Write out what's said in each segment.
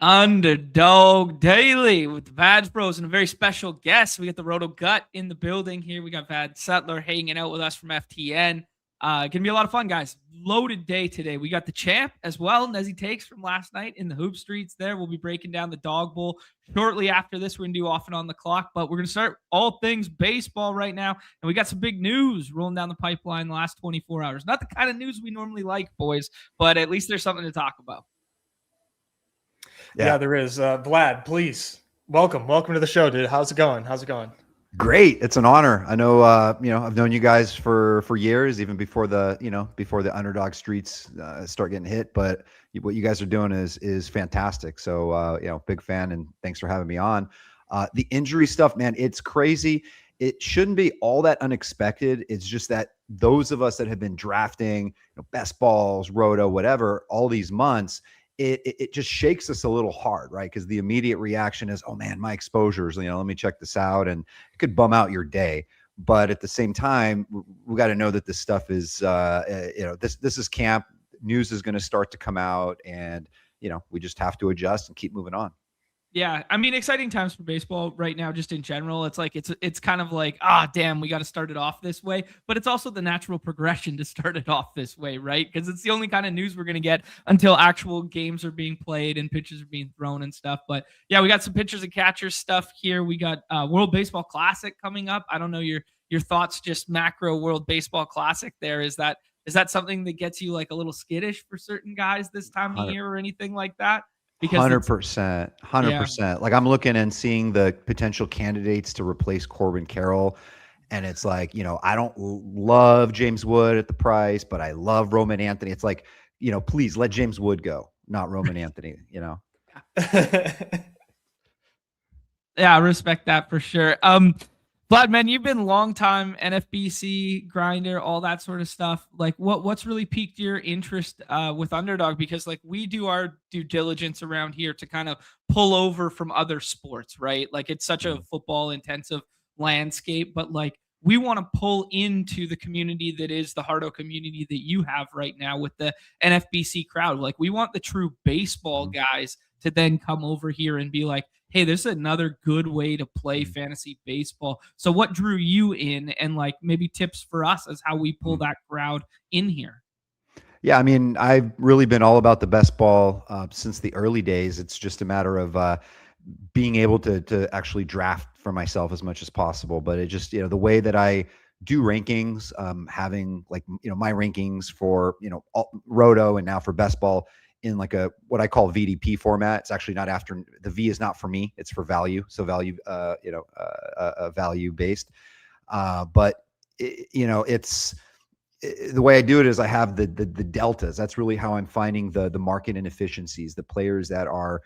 Underdog Daily with the Vads Bros and a very special guest. We got the Roto Gut in the building here. We got Vlad Sedler hanging out with us from FTN. Gonna be a lot of fun, guys. Loaded day today. We got the champ as well, Nezzy Takes from last night in the hoop streets there. We'll be breaking down the dog bowl shortly after this. We're gonna do off and on the clock, but we're gonna start all things baseball right now. And we got some big news rolling down the pipeline the last 24 hours. Not the kind of news we normally like, boys, but at least there's something to talk about. Yeah, there is. Vlad, please welcome to the show, dude. How's it going? Great. It's an honor. I know, I've known you guys for years, even before the Underdog streets start getting hit. But what you guys are doing is fantastic. So, big fan, and thanks for having me on. The injury stuff, man, it's crazy. It shouldn't be all that unexpected. It's just that those of us that have been drafting, best balls, roto, whatever, all these months, it just shakes us a little hard, right? Because the immediate reaction is, oh man, my exposures, let me check this out, and it could bum out your day. But at the same time, we got to know that this stuff is, this is camp. News is going to start to come out, and we just have to adjust and keep moving on. Yeah, I mean, exciting times for baseball right now, just in general. It's like it's kind of like, damn, we got to start it off this way. But it's also the natural progression to start it off this way, right? Because it's the only kind of news we're going to get until actual games are being played and pitches are being thrown and stuff. But yeah, we got some pitchers and catchers stuff here. We got World Baseball Classic coming up. I don't know your thoughts, just macro World Baseball Classic there. Is that something that gets you like a little skittish for certain guys this time of year or anything like that? 100%. Like, I'm looking and seeing the potential candidates to replace Corbin Carroll. And it's like, I don't love James Wood at the price, but I love Roman Anthony. It's like, please let James Wood go, not Roman Anthony, Yeah, I respect that for sure. Vlad, man, you've been long time NFBC grinder, all that sort of stuff. Like, what's really piqued your interest with Underdog? Because like we do our due diligence around here to kind of pull over from other sports, right? Like it's such a football intensive landscape, but like we want to pull into the community that is the Hardo community that you have right now with the NFBC crowd. Like we want the true baseball guys to then come over here and be like, hey, this is another good way to play fantasy baseball. So what drew you in, and like maybe tips for us as how we pull that crowd in here? Yeah, I mean, I've really been all about the best ball since the early days. It's just a matter of being able to actually draft for myself as much as possible. But it just, the way that I do rankings, having like, my rankings for, Roto and now for best ball in like what I call VDP format. It's actually not after, the V is not for me, it's for value. So value, value based. But it's the way I do it is I have the deltas. That's really how I'm finding the market inefficiencies, the players that are,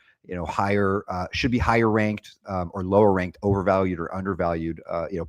higher, should be higher ranked or lower ranked, overvalued or undervalued,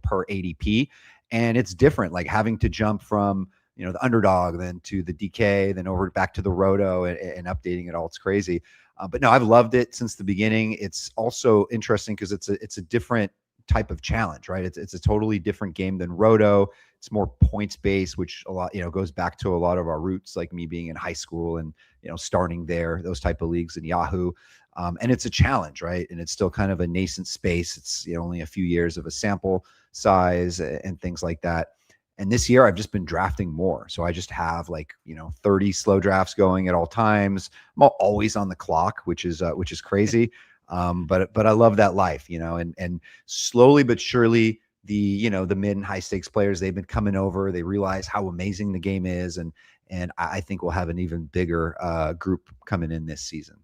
per ADP. And it's different, like having to jump from, the Underdog, then to the DK, then over back to the Roto and updating it all. It's crazy. But no, I've loved it since the beginning. It's also interesting because it's a different type of challenge, right? It's a totally different game than Roto. It's more points based, which a lot, goes back to a lot of our roots, like me being in high school and, starting there, those type of leagues in Yahoo. And it's a challenge, right? And it's still kind of a nascent space. It's only a few years of a sample size and things like that. And this year I've just been drafting more. So I just have like, 30 slow drafts going at all times. I'm always on the clock, which is crazy. But I love that life, and slowly but surely the mid and high stakes players, they've been coming over. They realize how amazing the game is. And I think we'll have an even bigger group coming in this season.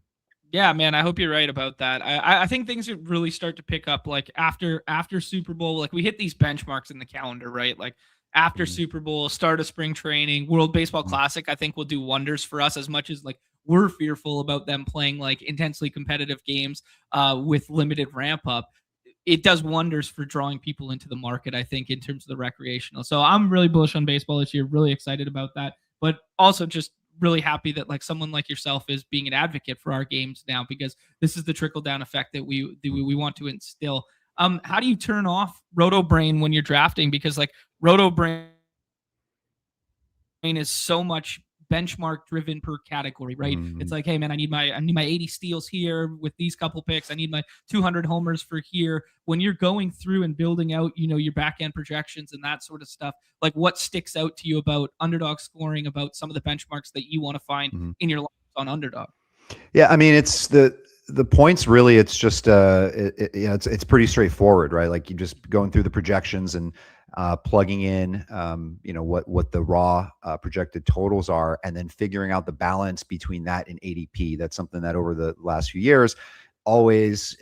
Yeah, man, I hope you're right about that. I think things would really start to pick up like after Super Bowl. Like we hit these benchmarks in the calendar, right? Like after Super Bowl, start of spring training, World Baseball Classic, I think will do wonders for us, as much as like we're fearful about them playing like intensely competitive games with limited ramp up. It does wonders for drawing people into the market, I think, in terms of the recreational. So I'm really bullish on baseball this year, really excited about that, but also just really happy that like someone like yourself is being an advocate for our games now, because this is the trickle down effect that we want to instill. How do you turn off Roto Brain when you're drafting? Because like Roto Brain is so much benchmark driven per category, right? Mhm. It's like, hey man, I need my 80 steals here with these couple picks. I need my 200 homers for here. When you're going through and building out, your back end projections and that sort of stuff, like what sticks out to you about Underdog scoring, about some of the benchmarks that you want to find Mhm. in your life on Underdog? Yeah, I mean, it's the points really. It's just it's pretty straightforward, right? Like you just going through the projections and plugging in what the raw projected totals are, and then figuring out the balance between that and ADP. That's something that over the last few years, always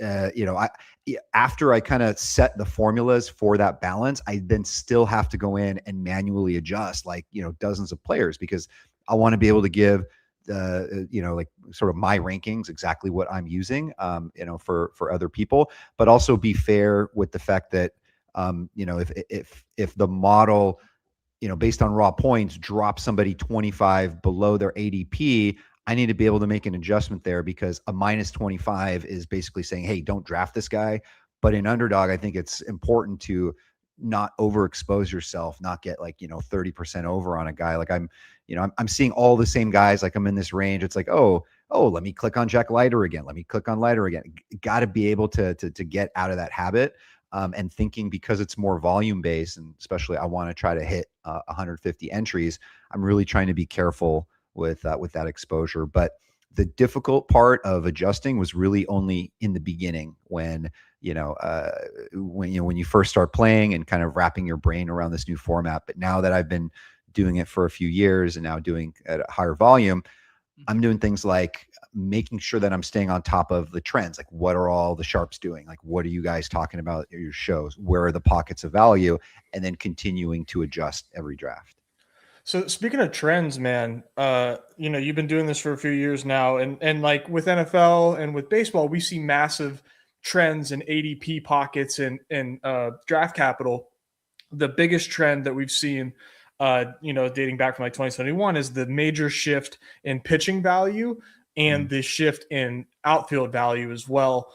after I kind of set the formulas for that balance, I then still have to go in and manually adjust like dozens of players, because I want to be able to give like sort of my rankings, exactly what I'm using, for other people, but also be fair with the fact that, if the model, based on raw points, drops somebody 25 below their ADP, I need to be able to make an adjustment there, because a minus 25 is basically saying, hey, don't draft this guy. But in Underdog, I think it's important to not overexpose yourself, not get like, 30% over on a guy. Like I'm seeing all the same guys. Like I'm in this range. It's like, oh, let me click on Jack Leiter again. Let me click on Leiter again. Got to be able to get out of that habit. And thinking, because it's more volume based, and especially I want to try to hit 150 entries, I'm really trying to be careful with that exposure. But the difficult part of adjusting was really only in the beginning, when when you first start playing and kind of wrapping your brain around this new format. But now that I've been doing it for a few years and now doing at a higher volume, I'm doing things like making sure that I'm staying on top of the trends. Like, what are all the sharps doing? Like, what are you guys talking about in your shows? Where are the pockets of value? And then continuing to adjust every draft. So speaking of trends, man, you've been doing this for a few years now, and like with NFL and with baseball, we see massive trends in ADP pockets and draft capital. The biggest trend that we've seen, dating back from like 2021, is the major shift in pitching value and the shift in outfield value as well.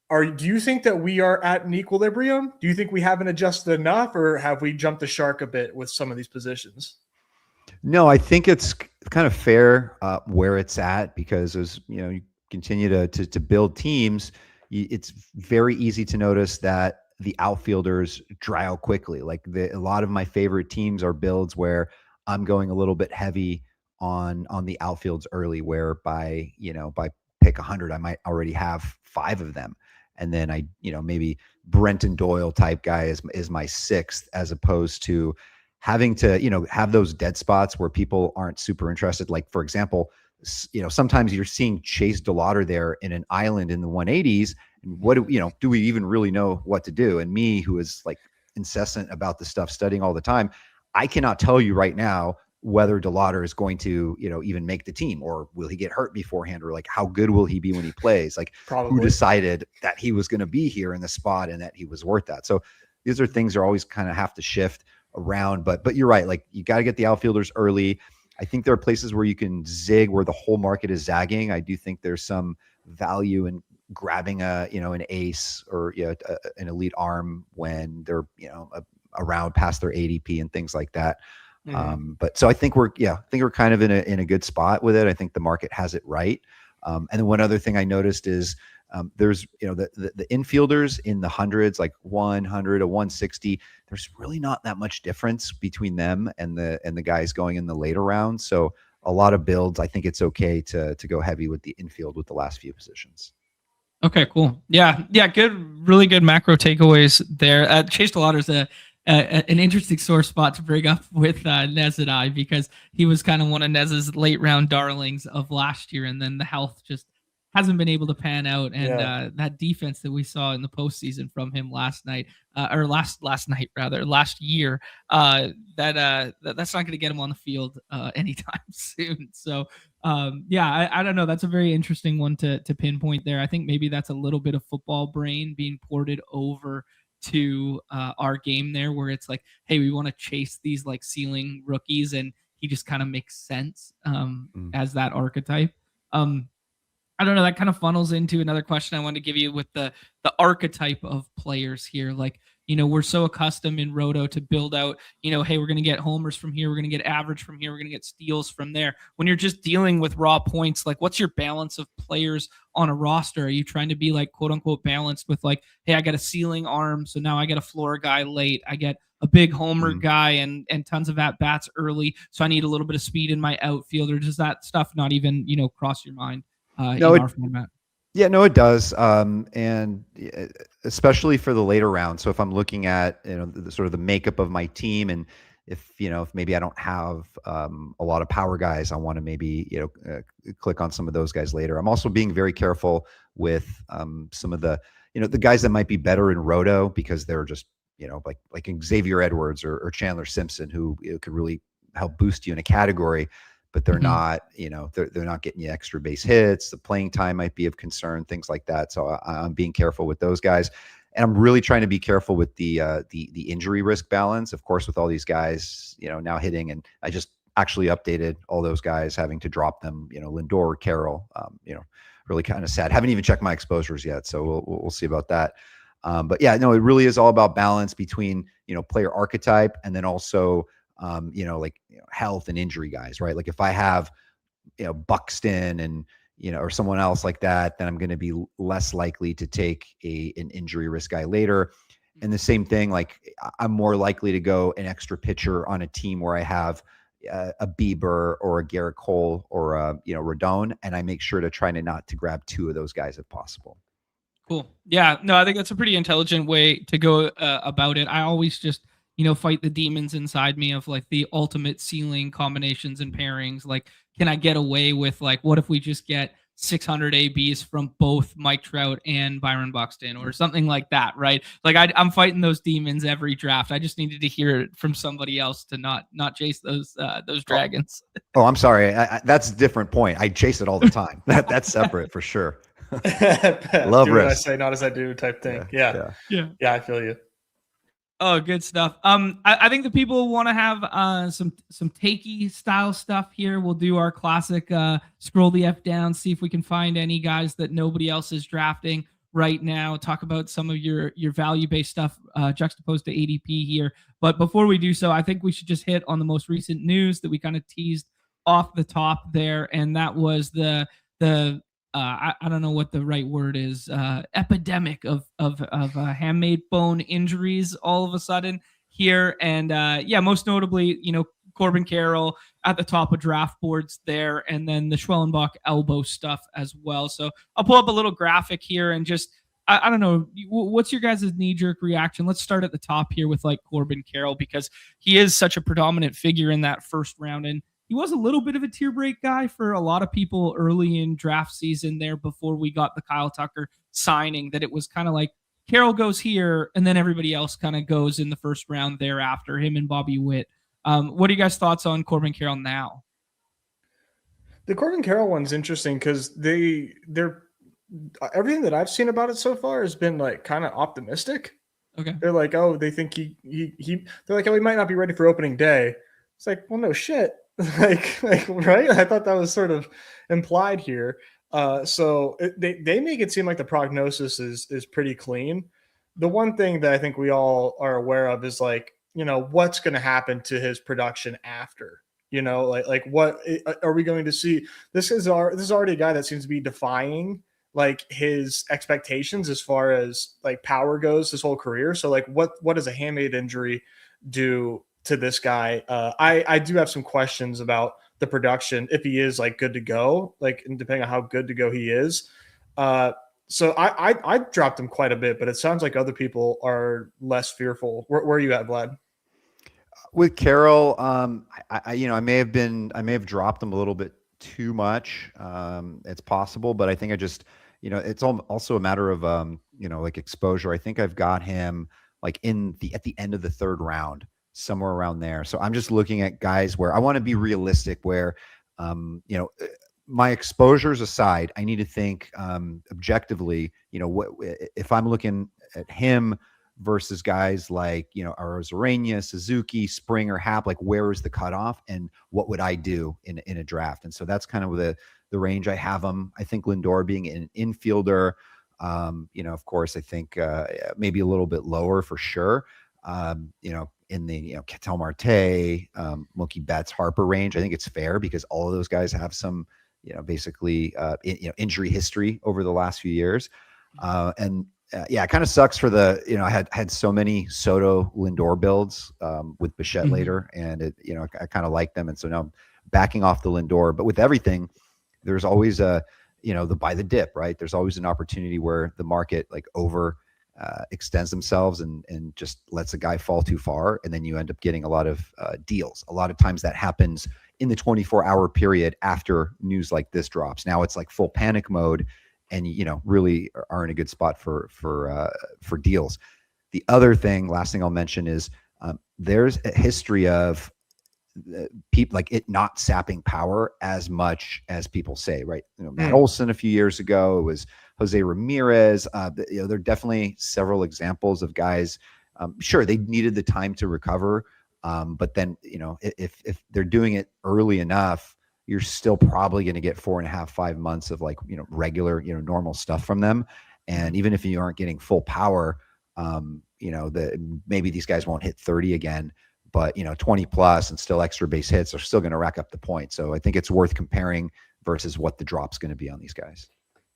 Do you think that we are at an equilibrium? Do you think we haven't adjusted enough, or have we jumped the shark a bit with some of these positions? No, I think it's kind of fair where it's at, because as you continue to build teams, it's very easy to notice that the outfielders dry out quickly. Like a lot of my favorite teams are builds where I'm going a little bit heavy on the outfields early, where by pick 100, I might already have 5 of them. And then maybe Brenton Doyle type guy is my 6th, as opposed to having to, have those dead spots where people aren't super interested. Like, for example, sometimes you're seeing Chase DeLauter there in an island in the 180s. And what do we even really know what to do? And me, who is like incessant about this stuff, studying all the time, I cannot tell you right now whether DeLauter is going to, even make the team, or will he get hurt beforehand, or like how good will he be when he plays? Like, Probably. who decided that he was going to be here in the spot and that he was worth that? So these are things that are always kind of have to shift around, but you're right. Like, you got to get the outfielders early. I think there are places where you can zig where the whole market is zagging. I do think there's some value in grabbing an ace or an elite arm when they're around past their ADP and things like that. But so I think we're kind of in a good spot with it. I think the market has it right. And then one other thing I noticed is there's the infielders in the hundreds, like 100 to 160. There's really not that much difference between them and the guys going in the later rounds. So a lot of builds, I think it's okay to go heavy with the infield with the last few positions. Okay, cool. Yeah, good, really good macro takeaways there. Chase DeLauter is an interesting sore spot to bring up with Nez and I, because he was kind of one of Nez's late round darlings of last year, and then the health just hasn't been able to pan out. And that defense that we saw in the postseason from him last year, that's not going to get him on the field anytime soon. So I don't know. That's a very interesting one to pinpoint there. I think maybe that's a little bit of football brain being ported over to our game there, where it's like, hey, we want to chase these like ceiling rookies, and he just kind of makes sense as that archetype. I don't know, that kind of funnels into another question I wanted to give you with the archetype of players here. Like, we're so accustomed in Roto to build out, hey, we're going to get homers from here. We're going to get average from here. We're going to get steals from there. When you're just dealing with raw points, like what's your balance of players on a roster? Are you trying to be like quote unquote balanced with like, hey, I got a ceiling arm, so now I get a floor guy late. I get a big homer guy and tons of at bats early, so I need a little bit of speed in my outfield. Or does that stuff not even cross your mind in our format? Yeah, no, it does. And especially for the later round. So if I'm looking at, the sort of the makeup of my team, and if maybe I don't have a lot of power guys, I want to maybe, click on some of those guys later. I'm also being very careful with some of the, the guys that might be better in Roto because they're just, like Xavier Edwards or Chandler Simpson, who could really help boost you in a category, but they're not, they're not getting you extra base hits. The playing time might be of concern, things like that. So I'm being careful with those guys, and I'm really trying to be careful with the injury risk balance. Of course, with all these guys, now hitting, and I just actually updated all those guys having to drop them. Lindor, Carroll, really kind of sad. Haven't even checked my exposures yet, so we'll see about that. But yeah, no, it really is all about balance between player archetype and then also health and injury guys, right? Like if I have, Buxton and, or someone else like that, then I'm going to be less likely to take an injury risk guy later. And the same thing, like I'm more likely to go an extra pitcher on a team where I have a Bieber or a Garrett Cole or a, Rodon, and I make sure to try not to grab two of those guys if possible. Cool. Yeah, no, I think that's a pretty intelligent way to go about it. I always just, fight the demons inside me of like the ultimate ceiling combinations and pairings. Like, can I get away with like, what if we just get 600 ABs from both Mike Trout and Byron Buxton or something like that, right? Like I'm fighting those demons every draft. I just needed to hear it from somebody else to not chase those dragons. Oh, I'm sorry. That's a different point. I chase it all the time. That's separate for sure. Love do risk. What I say, not as I do type thing. Yeah, I feel you. Oh, good stuff. I think the people want to have some takey style stuff here. We'll do our classic scroll the F down, see if we can find any guys that nobody else is drafting right now. Talk about some of your value-based stuff juxtaposed to ADP here. But before we do so, I think we should just hit on the most recent news that we kind of teased off the top there, and that was the I don't know what the right word is, epidemic of handmade bone injuries all of a sudden here. And most notably, Corbin Carroll at the top of draft boards there, and then the Schwellenbach elbow stuff as well. So I'll pull up a little graphic here and just, I don't know, what's your guys' knee-jerk reaction? Let's start at the top here with like Corbin Carroll, because he is such a predominant figure in that first round. And he was a little bit of a tier break guy for a lot of people early in draft season there before we got the Kyle Tucker signing, that it was kind of like Carroll goes here and then everybody else kind of goes in the first round thereafter, him and Bobby Witt. What are you guys' thoughts on Corbin Carroll now? The Corbin Carroll one's interesting because they're everything that I've seen about it so far has been like kind of optimistic. Okay. They're like, oh, they think they're like, oh, he might not be ready for opening day. It's like, well, no shit. like right? I thought that was sort of implied here. So they make it seem like the prognosis is pretty clean. The one thing that I think we all are aware of is like, what's going to happen to his production after, like what are we going to see? This is already a guy that seems to be defying like his expectations as far as like power goes his whole career. So like what does a handmade injury do to this guy? I do have some questions about the production if he is like good to go, like depending on how good to go he is. So I dropped him quite a bit, but it sounds like other people are less fearful. Where are you at, Vlad? With Carroll, I may have dropped him a little bit too much. It's possible, but I think I just, it's also a matter of like exposure. I think I've got him like at the end of the third round, somewhere around there. So I'm just looking at guys where I want to be realistic, where, my exposures aside, I need to think objectively, what if I'm looking at him versus guys like, Arozarena, Suzuki, Springer, Happ, like where is the cutoff and what would I do in a draft? And so that's kind of the range I have him. I think Lindor being an infielder, Of course, I think maybe a little bit lower for sure. In the Ketel Marte, Mookie Betts, Harper range, I think it's fair because all of those guys have some basically injury history over the last few years, it kind of sucks for the I had so many Soto Lindor builds with Bichette later, and I kind of like them, and so now I'm backing off the Lindor, but with everything, there's always the buy the dip, right? There's always an opportunity where the market like over extends themselves and just lets a guy fall too far, and then you end up getting a lot of deals. A lot of times that happens in the 24-hour period after news like this drops. Now it's like full panic mode, and really are in a good spot for deals. The other thing, last thing I'll mention is there's a history of people like it not sapping power as much as people say, right? Matt Olson a few years ago, it was Jose Ramirez. There are definitely several examples of guys. Sure, they needed the time to recover, but then if they're doing it early enough, you're still probably going to get 4.5, 5 months of like regular normal stuff from them. And even if you aren't getting full power, maybe these guys won't hit 30 again. But 20 plus and still extra base hits are still going to rack up the points. So I think it's worth comparing versus what the drop's going to be on these guys.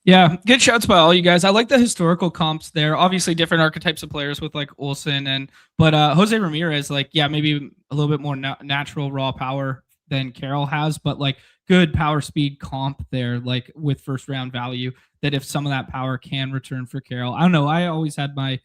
Yeah, good shouts by all you guys. I like the historical comps there. Obviously, different archetypes of players with like Olsen but Jose Ramirez, like maybe a little bit more natural raw power than Carroll has, but like good power speed comp there, like with first round value. That if some of that power can return for Carroll, I don't know. I always had my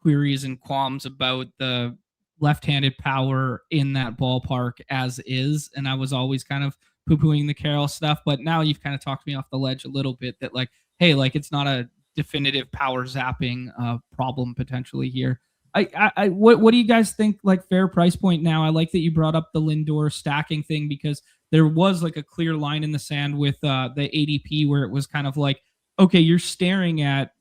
queries and qualms about the left-handed power in that ballpark as is, and I was always kind of poo-pooing the Carroll stuff, but now you've kind of talked me off the ledge a little bit that like, hey, like it's not a definitive power zapping problem potentially here. What do you guys think like fair price point now? I like that you brought up the Lindor stacking thing because there was like a clear line in the sand with the ADP where it was kind of like, okay, you're staring at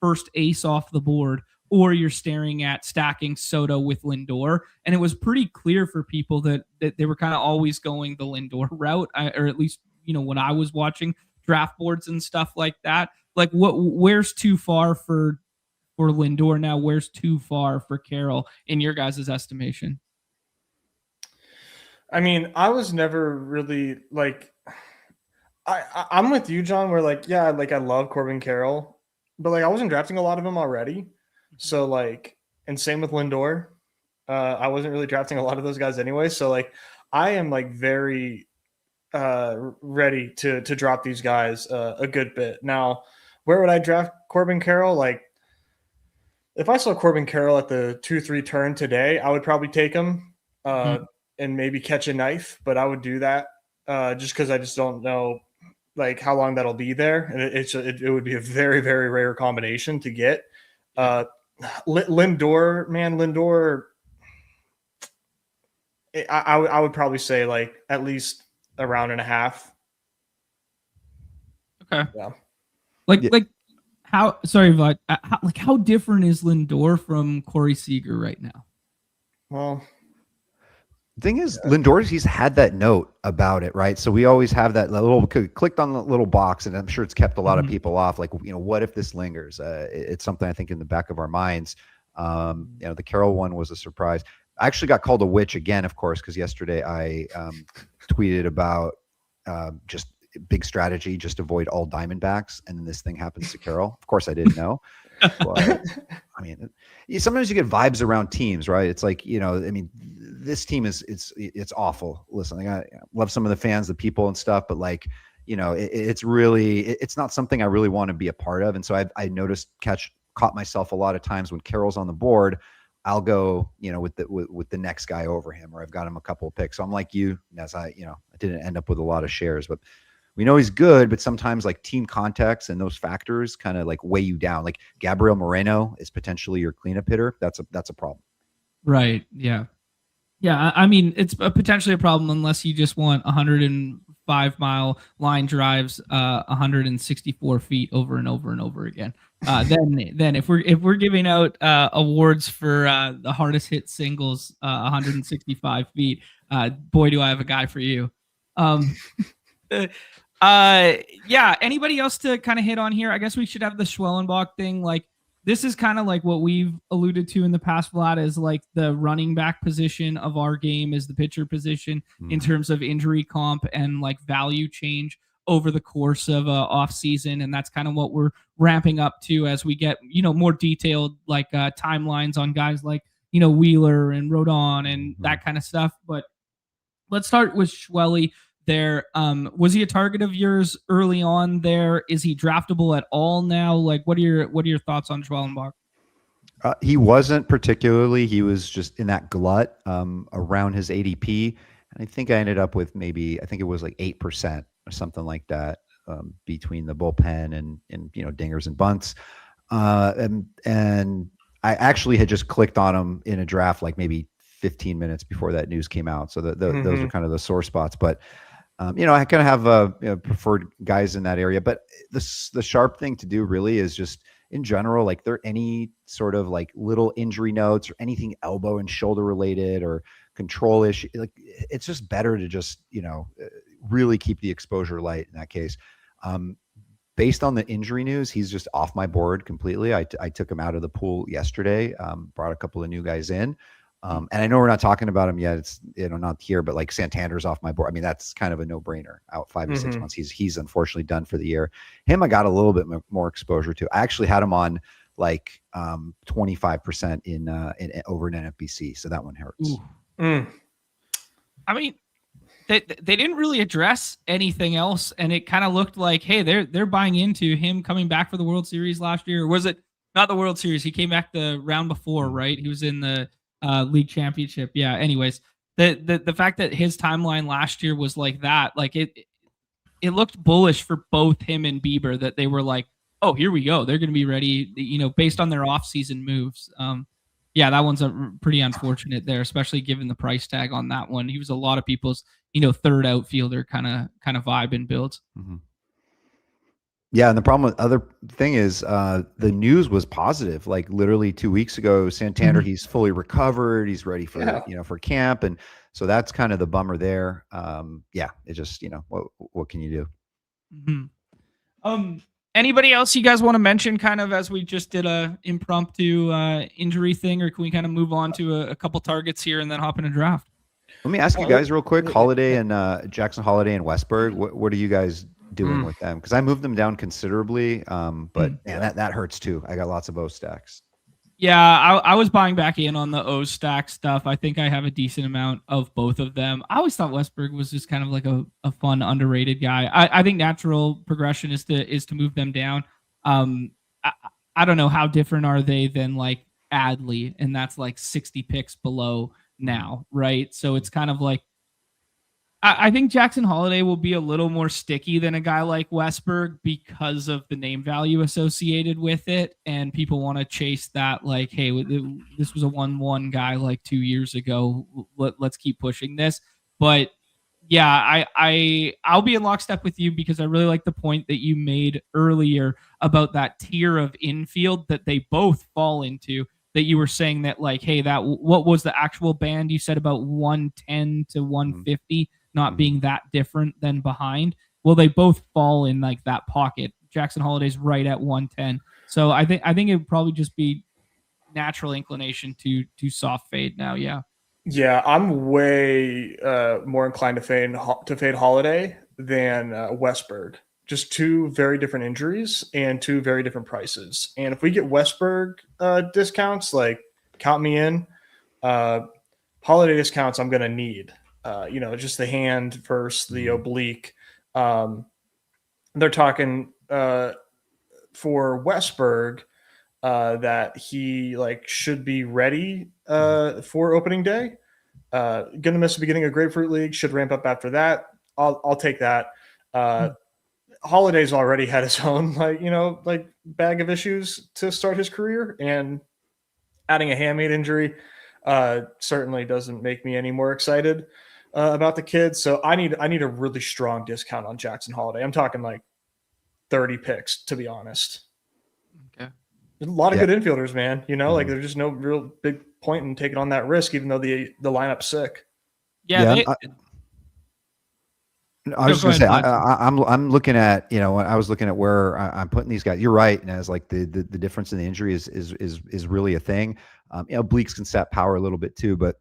first ace off the board, or you're staring at stacking Soto with Lindor. And it was pretty clear for people that they were kind of always going the Lindor route, or at least, when I was watching draft boards and stuff like that. Like where's too far for Lindor now? Where's too far for Carroll in your guys' estimation? I mean, I was never really like, I'm with you, John, where like, yeah, like I love Corbin Carroll, but like I wasn't drafting a lot of them already. So like, and same with Lindor. I wasn't really drafting a lot of those guys anyway. So like, I am like very ready to drop these guys a good bit. Now, where would I draft Corbin Carroll? Like, if I saw Corbin Carroll at the 2-3 turn today, I would probably take him and maybe catch a knife. But I would do that just because I just don't know like how long that'll be there, and it would be a very, very rare combination to get. Lindor, I would probably say like at least a round and a half. Okay. Yeah. Like how? Sorry, Vlad. How different is Lindor from Corey Seager right now? Well, the thing is, Lindor, he's had that note about it, right? So we always have that little clicked on the little box, and I'm sure it's kept a lot of people off. Like, what if this lingers? It's something I think in the back of our minds. The Carroll one was a surprise. I actually got called a witch again, of course, because yesterday I tweeted about just big strategy, just avoid all Diamondbacks, and then this thing happens to Carroll. Of course, I didn't know. But, I mean, sometimes you get vibes around teams, right? It's like, this team it's awful. Listen, I love some of the fans, the people and stuff, but like, it's really, it's not something I really want to be a part of. And so I noticed, caught myself a lot of times when Carroll's on the board, I'll go, with the next guy over him, or I've got him a couple of picks. So I'm like you, as I didn't end up with a lot of shares, but we know he's good, but sometimes like team context and those factors kind of like weigh you down. Like Gabriel Moreno is potentially your cleanup hitter. That's a problem. Right. Yeah. Yeah. I mean, it's potentially a problem unless you just want 105-mile line drives, 164 feet over and over and over again. Then if we're giving out awards for the hardest hit singles, 165 feet, boy, do I have a guy for you. Yeah. Anybody else to kind of hit on here? I guess we should have the Schwellenbach thing. Like, this is kind of like what we've alluded to in the past, Vlad, is like the running back position of our game is the pitcher position in terms of injury comp and like value change over the course of off season. And that's kind of what we're ramping up to as we get, more detailed like timelines on guys like, Wheeler and Rodon and that kind of stuff. But let's start with Schwelly there. Was he a target of yours early on there? Is he draftable at all now? Like, what are your thoughts on Schwellenbach? He wasn't particularly. He was just in that glut around his ADP. And I think I ended up with I think it was like 8% or something like that between the bullpen and dingers and bunts. And I actually had just clicked on him in a draft like maybe 15 minutes before that news came out. So those are kind of the sore spots. But I kind of have preferred guys in that area. But the sharp thing to do really is just in general, like there any sort of like little injury notes or anything elbow and shoulder related or control issue, like it's just better to just, really keep the exposure light in that case. Based on the injury news, he's just off my board completely. I took him out of the pool yesterday, brought a couple of new guys in. And I know we're not talking about him yet. It's, not here, but like Santander's off my board. I mean, that's kind of a no brainer out 5 to 6 months. He's unfortunately done for the year. Him, I got a little bit more exposure to. I actually had him on like 25% in over an NFBC. So that one hurts. I mean, they didn't really address anything else. And it kind of looked like, hey, they're buying into him coming back for the World Series last year. Or was it not the World Series? He came back the round before, right? He was in the league championship. Yeah. Anyways, the fact that his timeline last year was like that, like it looked bullish for both him and Bieber, that they were like, oh, here we go. They're going to be ready, based on their offseason moves. Yeah, that one's pretty unfortunate there, especially given the price tag on that one. He was a lot of people's, third outfielder kind of vibe and builds. Yeah, and the problem with other thing is the news was positive. Like literally 2 weeks ago, Santander, he's fully recovered. He's ready for for camp, and so that's kind of the bummer there. Yeah, it just what can you do? Anybody else you guys want to mention, kind of as we just did a impromptu injury thing, or can we kind of move on to a couple targets here and then hop in a draft? Let me ask you guys real quick: Holiday and Jackson Holiday and Westberg. What are you guys doing with them? Because I moved them down considerably, but that hurts too. I got lots of O stacks. Yeah, I was buying back in on the O stack stuff. I think I have a decent amount of both of them. I always thought Westberg was just kind of like a fun, underrated guy. I think natural progression is to move them down. I don't know how different are they than like Adley, and that's like 60 picks below now, right? So it's kind of like, I think Jackson Holiday will be a little more sticky than a guy like Westberg because of the name value associated with it. And people want to chase that, like, hey, this was a 1-1 guy like 2 years ago. Let's keep pushing this. But yeah, I'll be in lockstep with you because I really like the point that you made earlier about that tier of infield that they both fall into. That you were saying that, like, hey, what was the actual band you said about 110 to 150? Not being that different than behind. Well, they both fall in like that pocket. Jackson Holiday's right at 110. So I think it would probably just be natural inclination to soft fade now. Yeah. Yeah, I'm way more inclined to fade Holiday than Westberg. Just two very different injuries and two very different prices. And if we get Westberg discounts, like count me in. Holiday discounts I'm going to need. Just the hand versus the oblique. They're talking for Westberg that he should be ready for opening day. Gonna miss the beginning of Grapefruit League. Should ramp up after that. I'll take that. Holiday's already had his own bag of issues to start his career, and adding a hamate injury certainly doesn't make me any more excited about the kid. So I need a really strong discount on Jackson Holiday. I'm talking like 30 picks, to be honest. Okay. There's a lot of good infielders, man. There's just no real big point in taking on that risk, even though the lineup's sick. Yeah. I was Go just gonna ahead, say Vlad. I'm looking at, I was looking at where I'm putting these guys. You're right, and as like the difference in the injury is really a thing. Bleaks can set power a little bit too, but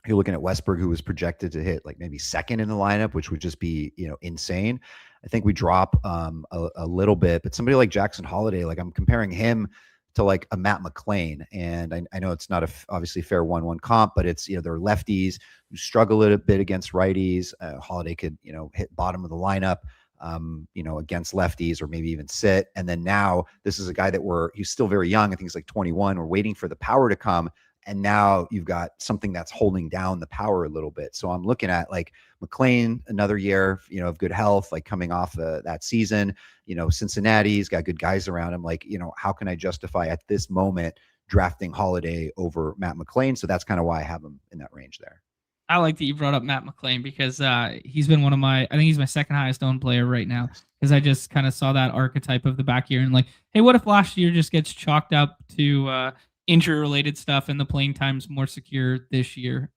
you're looking at Westberg, who was projected to hit like maybe second in the lineup, which would just be insane. I think we drop a little bit, but somebody like Jackson Holiday, like I'm comparing him to like a Matt McClain, and I know it's not obviously fair 1-1 comp, but it's they're lefties who struggle a bit against righties. Holiday could hit bottom of the lineup. Against lefties or maybe even sit. And then now this is a guy that he's still very young. I think he's like 21. We're waiting for the power to come. And now you've got something that's holding down the power a little bit. So I'm looking at like McClain, another year, of good health, like coming off that season, Cincinnati's got good guys around him. Like, how can I justify at this moment drafting Holiday over Matt McClain? So that's kind of why I have him in that range there. I like that you brought up Matt McClain because he's been I think he's my second highest owned player right now because I just kind of saw that archetype of the back year and like, hey, what if last year just gets chalked up to injury related stuff and the playing time's more secure this year?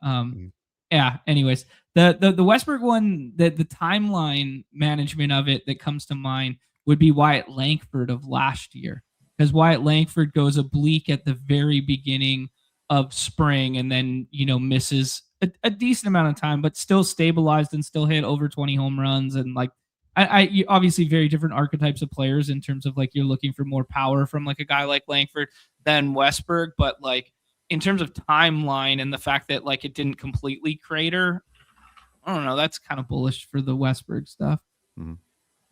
Yeah. Anyways, the Westberg one, the timeline management of it that comes to mind would be Wyatt Langford of last year because Wyatt Langford goes oblique at the very beginning of spring and then misses a decent amount of time, but still stabilized and still hit over 20 home runs. And like, I obviously very different archetypes of players in terms of like you're looking for more power from like a guy like Langford than Westberg, but like in terms of timeline and the fact that like it didn't completely crater, I don't know. That's kind of bullish for the Westberg stuff. Mm-hmm.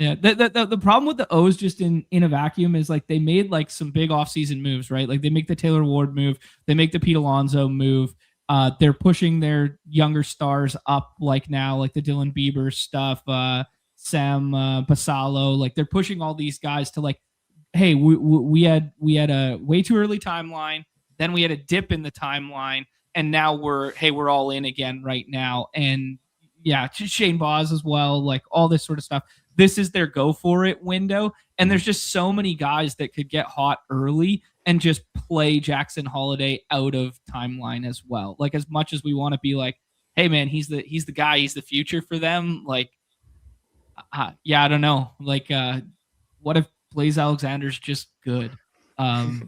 Yeah, the problem with the O's just in a vacuum is like they made like some big offseason moves, right? Like they make the Taylor Ward move, they make the Pete Alonso move. They're pushing their younger stars up like now, like the Dylan Bieber stuff, Sam Basalo. Like they're pushing all these guys to like, hey, we had a way too early timeline, then we had a dip in the timeline, and now we're all in again right now. And yeah, Shane Boz as well, like all this sort of stuff. This is their go for it window. And there's just so many guys that could get hot early and just play Jackson Holiday out of timeline as well. Like as much as we want to be like, hey man, he's the guy, he's the future for them. Like, yeah, I don't know. Like, what if Blaze Alexander's just good? I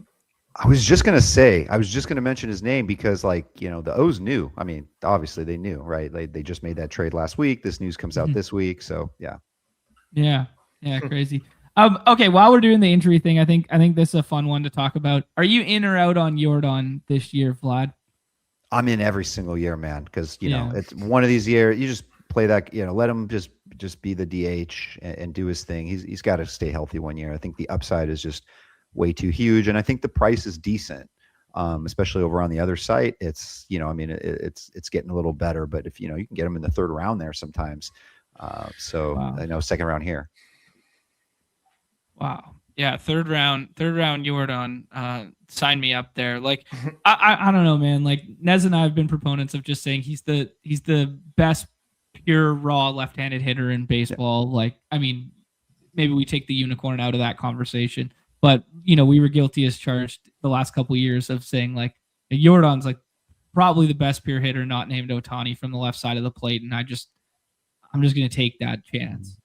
was just going to mention his name because like, the O's knew, I mean, obviously they knew, right? They just made that trade last week. This news comes out this week. So yeah. Yeah. Crazy. Okay. While we're doing the injury thing, I think this is a fun one to talk about. Are you in or out on Yordan this year, Vlad? I'm in every single year, man. Cause it's one of these years you just play that, let him just be the DH and do his thing. He's got to stay healthy one year. I think the upside is just way too huge. And I think the price is decent. Especially over on the other site, it's, it's getting a little better, but if, you can get him in the third round there sometimes. Wow. I know second round here. Wow. Yeah. Third round Yordan, sign me up there. Like, I don't know, man. Like Nez and I have been proponents of just saying he's the best pure raw left-handed hitter in baseball. Yeah. Like, I mean, maybe we take the unicorn out of that conversation, but we were guilty as charged the last couple of years of saying like Yordan's like probably the best pure hitter not named Ohtani from the left side of the plate. And I'm just going to take that chance.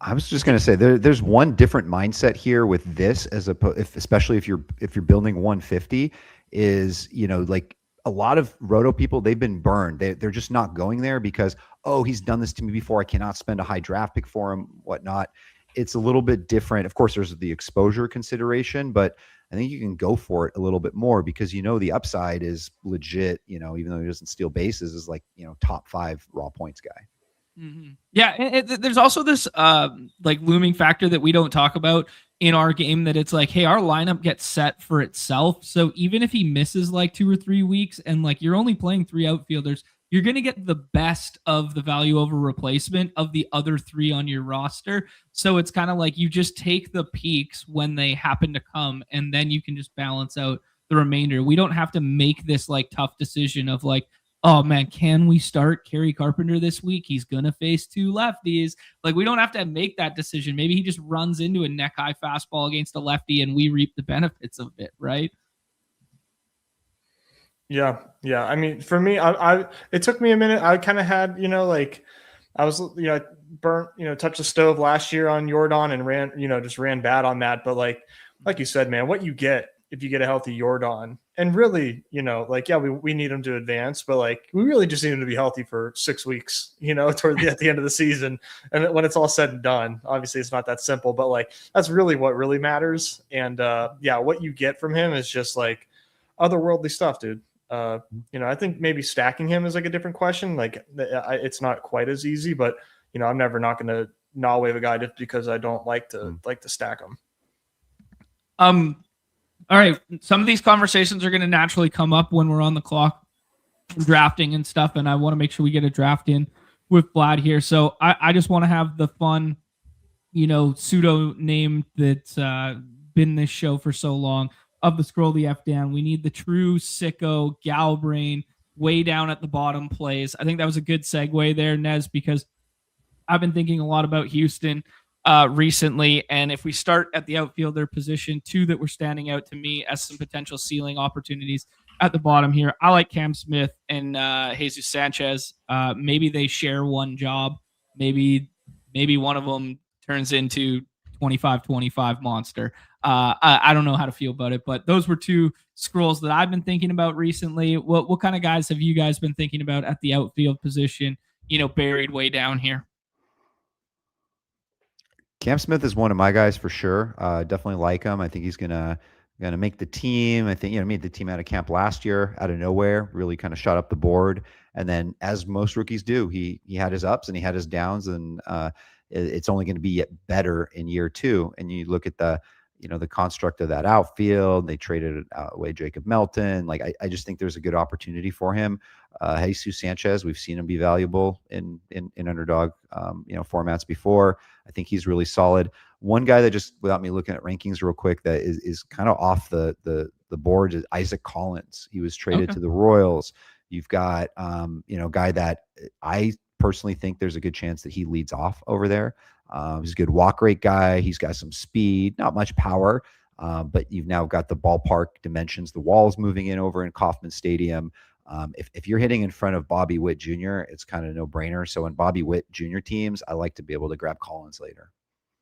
I was just going to say there's one different mindset here with this especially if you're building 150 is, like a lot of roto people, they've been burned. They're just not going there because, oh, he's done this to me before. I cannot spend a high draft pick for him, whatnot. It's a little bit different. Of course, there's the exposure consideration, but I think you can go for it a little bit more because, the upside is legit, even though he doesn't steal bases, is like, top 5 raw points guy. Mm-hmm. Yeah. There's also this like looming factor that we don't talk about in our game that it's like, hey, our lineup gets set for itself. So even if he misses like 2 or 3 weeks and like you're only playing 3 outfielders, you're going to get the best of the value over replacement of the other 3 on your roster. So it's kind of like you just take the peaks when they happen to come, and then you can just balance out the remainder. We don't have to make this like tough decision of like, oh man, can we start Kerry Carpenter this week? He's going to face 2 lefties. Like we don't have to make that decision. Maybe he just runs into a neck high fastball against a lefty and we reap the benefits of it, right? Yeah. I mean, for me, it took me a minute. I kind of had, like I was, burnt, touched the stove last year on Yordan and just ran bad on that. But like you said, man, what you get if you get a healthy Yordan, and really, yeah, we need him to advance, but we really just need him to be healthy for 6 weeks, at the end of the season. And when it's all said and done, obviously it's not that simple, but that's really what really matters. And yeah, what you get from him is just otherworldly stuff, dude. I think maybe stacking him is a different question. It's not quite as easy, but I'm never not going to gnaw wave a guy just because I don't like to stack him. All right. Some of these conversations are going to naturally come up when we're on the clock drafting and stuff. And I want to make sure we get a draft in with Vlad here. So I just want to have the fun, pseudo name that's been this show for so long of the Scroll the F down. We need the true sicko gal brain way down at the bottom plays. I think that was a good segue there, Nez, because I've been thinking a lot about Houston recently. And if we start at the outfielder position, two that were standing out to me as some potential ceiling opportunities at the bottom here. I like Cam Smith and Jesus Sanchez. Maybe they share one job. Maybe one of them turns into 25-25 monster. I don't know how to feel about it, but those were two scrolls that I've been thinking about recently. What kind of guys have you guys been thinking about at the outfield position, buried way down here? Cam Smith is one of my guys for sure. Definitely like him. I think he's gonna make the team. I think made the team out of camp last year out of nowhere. Really kind of shot up the board. And then, as most rookies do, he had his ups and he had his downs, and it's only going to be better in year 2. And you look at the construct of that outfield. They traded away Jacob Melton. I just think there's a good opportunity for him. Jesus Sanchez, we've seen him be valuable in underdog formats before. I think he's really solid. One guy that, just without me looking at rankings real quick, that is kind of off the board is Isaac Collins. He was traded to the Royals. You've got a guy that I personally think there's a good chance that he leads off over there. He's a good walk rate guy. He's got some speed, not much power, but you've now got the ballpark dimensions, the walls moving in over in Kauffman Stadium. If you're hitting in front of Bobby Witt Jr., it's kind of a no-brainer. So in Bobby Witt Jr. teams, I like to be able to grab Collins later.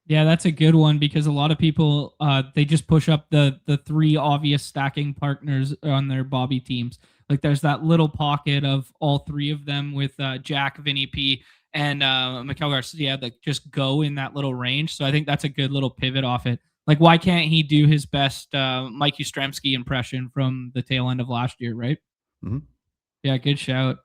Yeah, that's a good one, because a lot of people they just push up the 3 obvious stacking partners on their Bobby teams. There's that little pocket of all 3 of them with Jack, Vinny P, and Miguel Garcia that just go in that little range. So I think that's a good little pivot off it. Why can't he do his best Mike Yastrzemski impression from the tail end of last year, right? Mm-hmm. Yeah, good shout.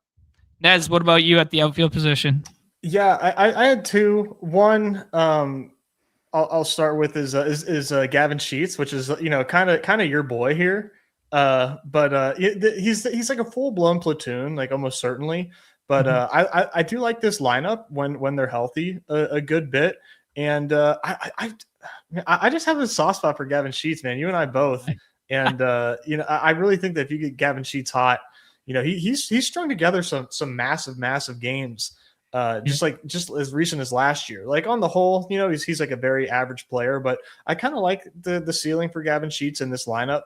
Nez, what about you at the outfield position? Yeah, I had 2. One, I'll start with is Gavin Sheets, which is kind of your boy here. But he's like a full blown platoon, almost certainly. But I do like this lineup when they're healthy a good bit. And I just have a soft spot for Gavin Sheets, man. You and I both. And I really think that if you get Gavin Sheets hot, he's strung together some massive games. Just as recent as last year. On the whole, he's a very average player, but I kind of like the ceiling for Gavin Sheets in this lineup.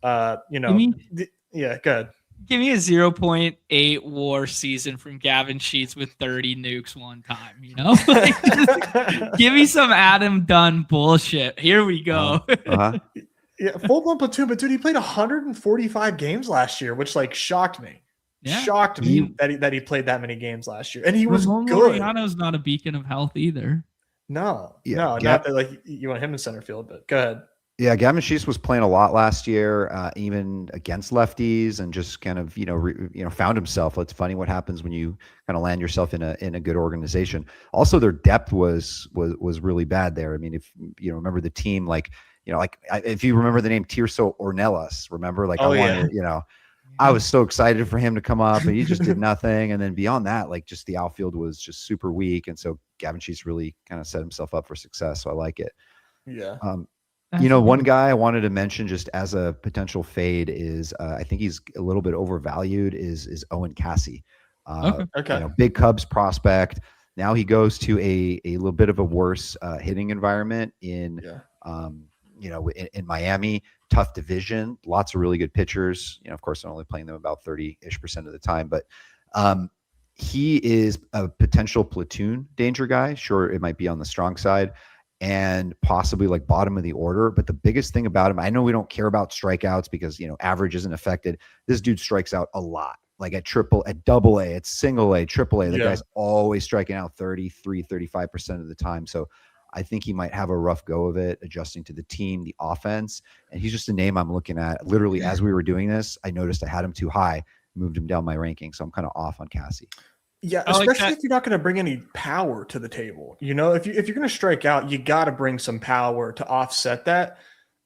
Yeah, good. Give me a 0.8 WAR season from Gavin Sheets with 30 nukes one time. Give me some Adam Dunn bullshit. Here we go. Yeah, full blown platoon, but dude, he played 145 games last year, which shocked me. Yeah. Shocked me that he played that many games last year, and he was good. Mariano's not a beacon of health either. No, not that you want him in center field, but go ahead. Yeah, Gavin Sheets was playing a lot last year, even against lefties, and just kind of found himself. It's funny what happens when you kind of land yourself in a good organization. Also, their depth was really bad there. I mean, if you remember the team, if you remember the name Tirso Ornelas, remember I was so excited for him to come up, and he just did nothing. And then beyond that, just the outfield was just super weak, and so Gavin Sheets really kind of set himself up for success. So I like it. Yeah. One guy I wanted to mention just as a potential fade is I think he's a little bit overvalued is Owen Cassie. Okay. Big Cubs prospect. Now he goes to a little bit of a worse hitting environment in Miami. Tough division, lots of really good pitchers. Of course, I'm only playing them about 30-ish% of the time, but he is a potential platoon danger guy. Sure, it might be on the strong side and possibly like bottom of the order. But the biggest thing about him, I know we don't care about strikeouts because, average isn't affected. This dude strikes out a lot, like at double A, at single A, triple A. The guy's always striking out 33, 35% of the time. So I think he might have a rough go of it, adjusting to the team, the offense. And he's just a name I'm looking at. Literally, as we were doing this, I noticed I had him too high, moved him down my ranking. So I'm kind of off on Cassie. Yeah, especially if you're not going to bring any power to the table. If you're going to strike out, you got to bring some power to offset that.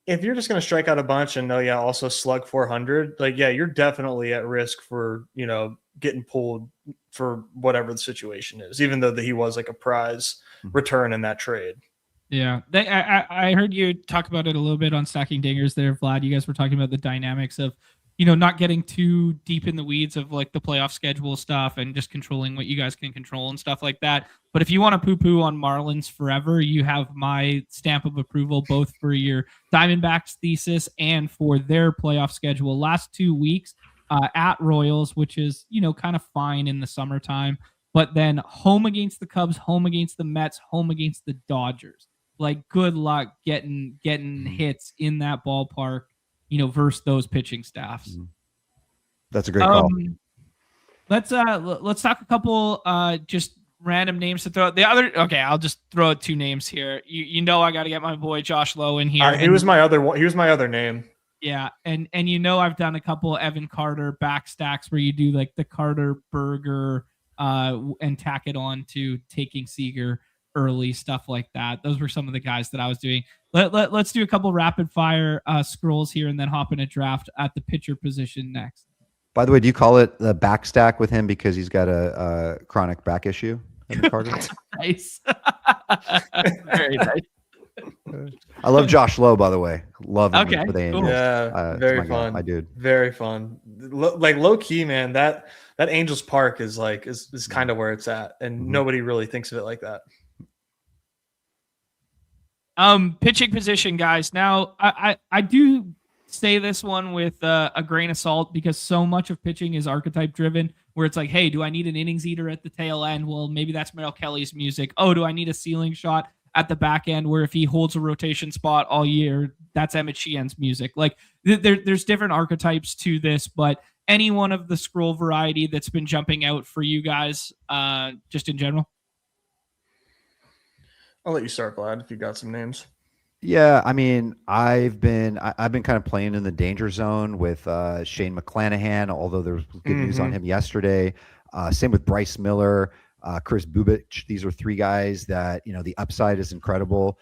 If you're just going to strike out a bunch and also slug 400, you're definitely at risk for, getting pulled for whatever the situation is, even though he was like a prize return in that trade. Yeah. I heard you talk about it a little bit on Stacking Dingers there, Vlad. You guys were talking about the dynamics of, not getting too deep in the weeds of like the playoff schedule stuff and just controlling what you guys can control and stuff like that. But if you want to poo-poo on Marlins forever, you have my stamp of approval, both for your Diamondbacks thesis and for their playoff schedule. Last 2 weeks at Royals, which is, kind of fine in the summertime, but then home against the Cubs, home against the Mets, home against the Dodgers. Like, good luck getting hits in that ballpark, versus those pitching staffs. That's a great call. Let's talk a couple just random names to throw. I'll just throw out 2 names here. I got to get my boy Josh Lowe in here. He was my other one. He was my other name. Yeah, and I've done a couple Evan Carter back stacks where you do like the Carter burger and tack it on to taking Seager early, stuff like that. Those were some of the guys that I was doing. Let's do a couple rapid fire scrolls here and then hop in a draft at the pitcher position next. By the way, do you call it the back stack with him because he's got a chronic back issue? Nice. Very nice. I love Josh Lowe, by the way. Love him with the Angels. Yeah, very fun. My dude. Very fun. Like low key, man. That Angels Park is kind of where it's at, and nobody really thinks of it like that. Pitching position, guys. Now, I do say this one with a grain of salt because so much of pitching is archetype driven, where it's like, hey, do I need an innings eater at the tail end? Well, maybe that's Merrill Kelly's music. Oh, do I need a ceiling shot at the back end where if he holds a rotation spot all year, that's Emmett Sheehan's music? Like, there's different archetypes to this, but any one of the scroll variety that's been jumping out for you guys, just in general? I'll let you start, Vlad, if you got some names. Yeah, I mean, I've been kind of playing in the danger zone with Shane McClanahan, although there was good news on him yesterday. Same with Bryce Miller, Chris Bubich. These are 3 guys that, the upside is incredible.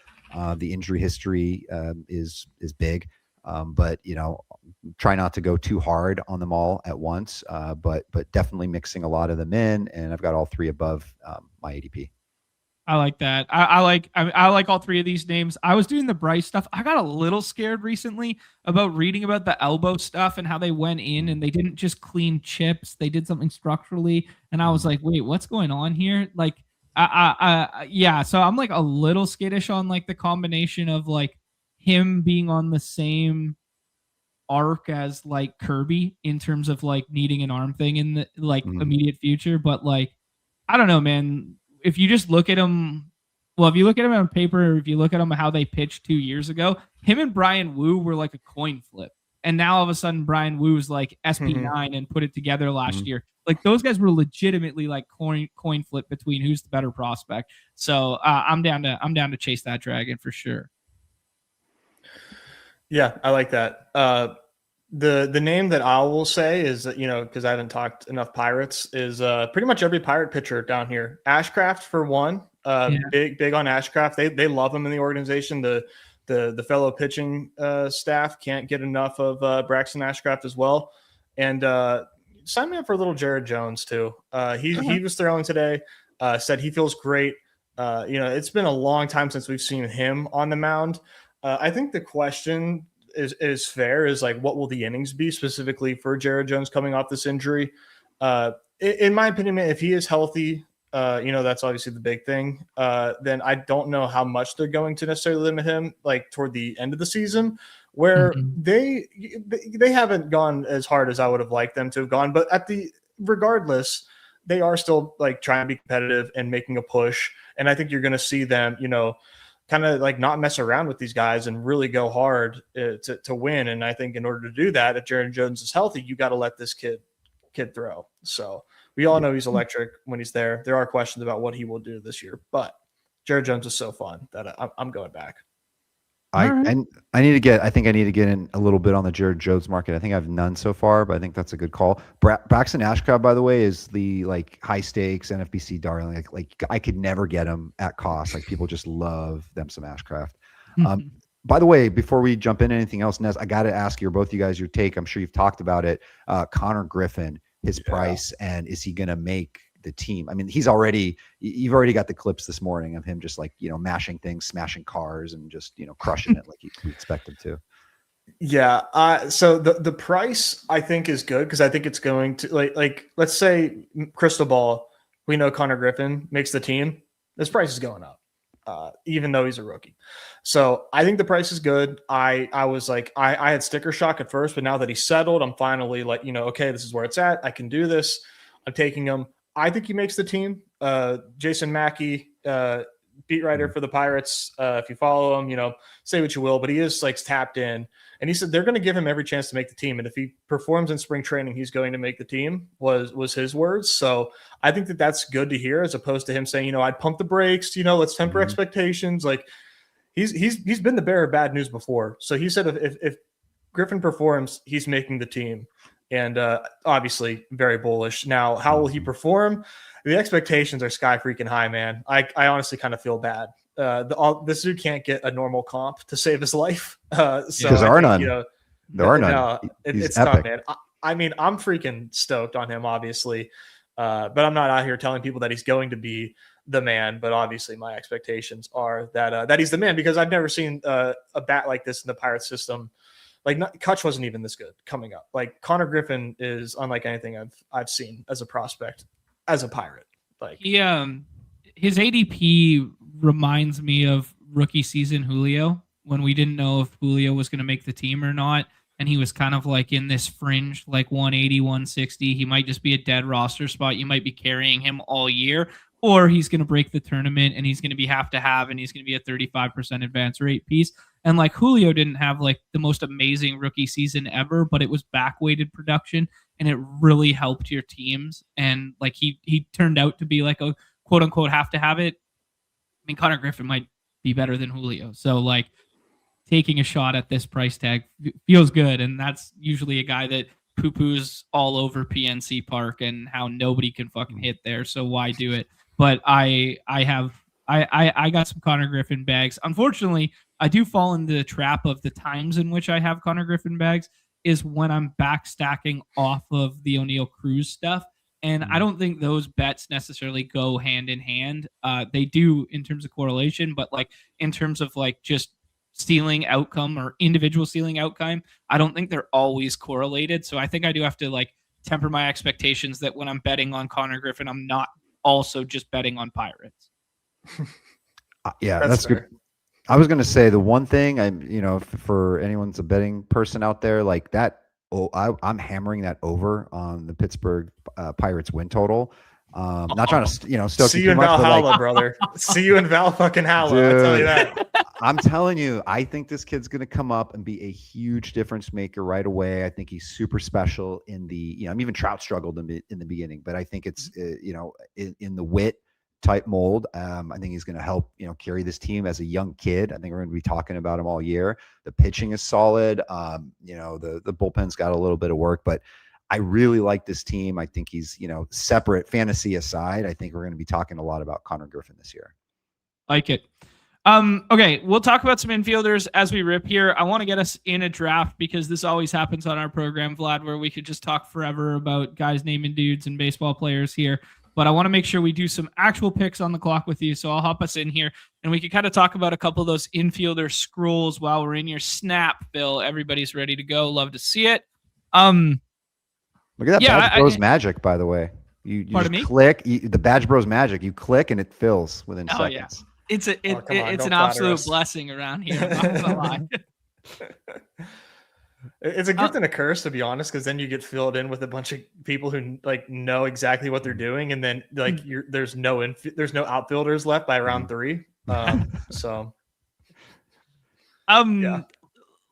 The injury history is big, but try not to go too hard on them all at once. But definitely mixing a lot of them in, and I've got all 3 above my ADP. I like that. I like all 3 of these names. I was doing the Bryce stuff. I got a little scared recently about reading about the elbow stuff and how they went in and they didn't just clean chips. They did something structurally. And I was like, wait, what's going on here? Like, yeah. So I'm like a little skittish on like the combination of like him being on the same arc as like Kirby in terms of like needing an arm thing in the like immediate future. But like, I don't know, man. If you just look at him, if you look at him on paper, or if you look at him how they pitched 2 years ago, him and Brian Wu were like a coin flip. And now all of a sudden Brian Wu's like SP9 and put it together last year. Like those guys were legitimately like coin flip between who's the better prospect. So I'm down to chase that dragon for sure. Yeah, I like that. The name that I will say is that, because I haven't talked enough Pirates, is pretty much every Pirate pitcher down here. Ashcraft for one, big on Ashcraft. They love him in the organization. The fellow pitching staff can't get enough of Braxton Ashcraft as well. And sign me up for a little Jared Jones too. He was throwing today. Said he feels great. It's been a long time since we've seen him on the mound. I think the question is fair is like, what will the innings be specifically for Jared Jones coming off this injury? In my opinion, if he is healthy, that's obviously the big thing. Then I don't know how much they're going to necessarily limit him like toward the end of the season, where they haven't gone as hard as I would have liked them to have gone. But regardless, they are still like trying to be competitive and making a push. And I think you're going to see them, kind of like not mess around with these guys and really go hard to win. And I think in order to do that, if Jaron Jones is healthy, you got to let this kid throw. So we all know he's electric when he's there. There are questions about what he will do this year, but Jaron Jones is so fun that I'm going back. I think I need to get in a little bit on the Jared Jones market. I think I have none so far, but I think that's a good call. Braxton Ashcraft, by the way, is the like high stakes NFBC darling. Like I could never get him at cost. Like people just love them some Ashcraft. By the way, before we jump into anything else, Nez, I got to ask both you guys your take. I'm sure you've talked about it. Connor Griffin, his price, and is he going to make the team? I mean, you've already got the clips this morning of him just like, mashing things, smashing cars, and just, crushing it like you expect him to. Yeah. So the price I think is good because I think it's going to like let's say crystal ball, we know Connor Griffin makes the team. This price is going up, even though he's a rookie. So I think the price is good. I was like, I had sticker shock at first, but now that he's settled, I'm finally like, okay, this is where it's at. I can do this. I'm taking him. I think he makes the team. Jason Mackey, beat writer for the Pirates. If you follow him, say what you will, but he is like tapped in. And he said they're going to give him every chance to make the team. And if he performs in spring training, he's going to make the team, was his words. So I think that that's good to hear, as opposed to him saying, I'd pump the brakes, let's temper expectations. Like he's been the bearer of bad news before. So he said if Griffin performs, he's making the team. And obviously very bullish. Now, how will he perform? The expectations are sky freaking high, man. I honestly kind of feel bad. This dude can't get a normal comp to save his life. Because there are none. There are none. No, it's tough, man. I mean, I'm freaking stoked on him, obviously. But I'm not out here telling people that he's going to be the man. But obviously my expectations are that he's the man, because I've never seen a bat like this in the Pirates system. Like Kutch wasn't even this good coming up. Like Connor Griffin is unlike anything I've seen as a prospect, as a Pirate. Like his ADP reminds me of rookie season Julio, when we didn't know if Julio was going to make the team or not, and he was kind of like in this fringe, like 180, 160. He might just be a dead roster spot. You might be carrying him all year, or he's going to break the tournament and he's going to be have, and he's going to be a 35% advance rate piece. And like Julio didn't have like the most amazing rookie season ever, but it was back-weighted production and it really helped your teams. And like he turned out to be like a quote unquote have it. I mean, Connor Griffin might be better than Julio. So like taking a shot at this price tag feels good. And that's usually a guy that poo-poos all over PNC Park and how nobody can fucking hit there. So why do it? But I got some Connor Griffin bags. Unfortunately, I do fall into the trap of the times in which I have Connor Griffin bags is when I'm back stacking off of the O'Neal Cruz stuff. And I don't think those bets necessarily go hand in hand. They do in terms of correlation, but like in terms of like just stealing outcome or individual stealing outcome, I don't think they're always correlated. So I think I do have to like temper my expectations that when I'm betting on Connor Griffin, I'm not also just betting on Pirates. Yeah, that's good. I was going to say the one thing for anyone's a betting person out there like that. I'm hammering that over on the Pittsburgh Pirates win total. Not trying to, stoke see you in Valhalla, brother. See you in Val fucking Halla. I tell you that. I'm telling you, I think this kid's going to come up and be a huge difference maker right away. I think he's super special in the, even Trout struggled in the beginning, but I think it's, in the wit type mold. I think he's going to help, carry this team as a young kid. I think we're going to be talking about him all year. The pitching is solid. The bullpen's got a little bit of work, but I really like this team. I think he's, separate fantasy aside. I think we're going to be talking a lot about Connor Griffin this year. Like it. Okay, we'll talk about some infielders as we rip here. I want to get us in a draft because this always happens on our program, Vlad, where we could just talk forever about guys naming dudes and baseball players here. But I want to make sure we do some actual picks on the clock with you. So I'll hop us in here and we can kind of talk about a couple of those infielder scrolls while we're in your snap, Bill. Everybody's ready to go. Love to see it. Look at that Badge Bros magic, by the way. You just click the Badge Bros magic. You click and it fills within seconds. Yeah. It's an absolute blessing around here. I'm not gonna lie. It's a gift and a curse, to be honest, because then you get filled in with a bunch of people who like know exactly what they're doing, and then like there's no outfielders left by round 3. So yeah.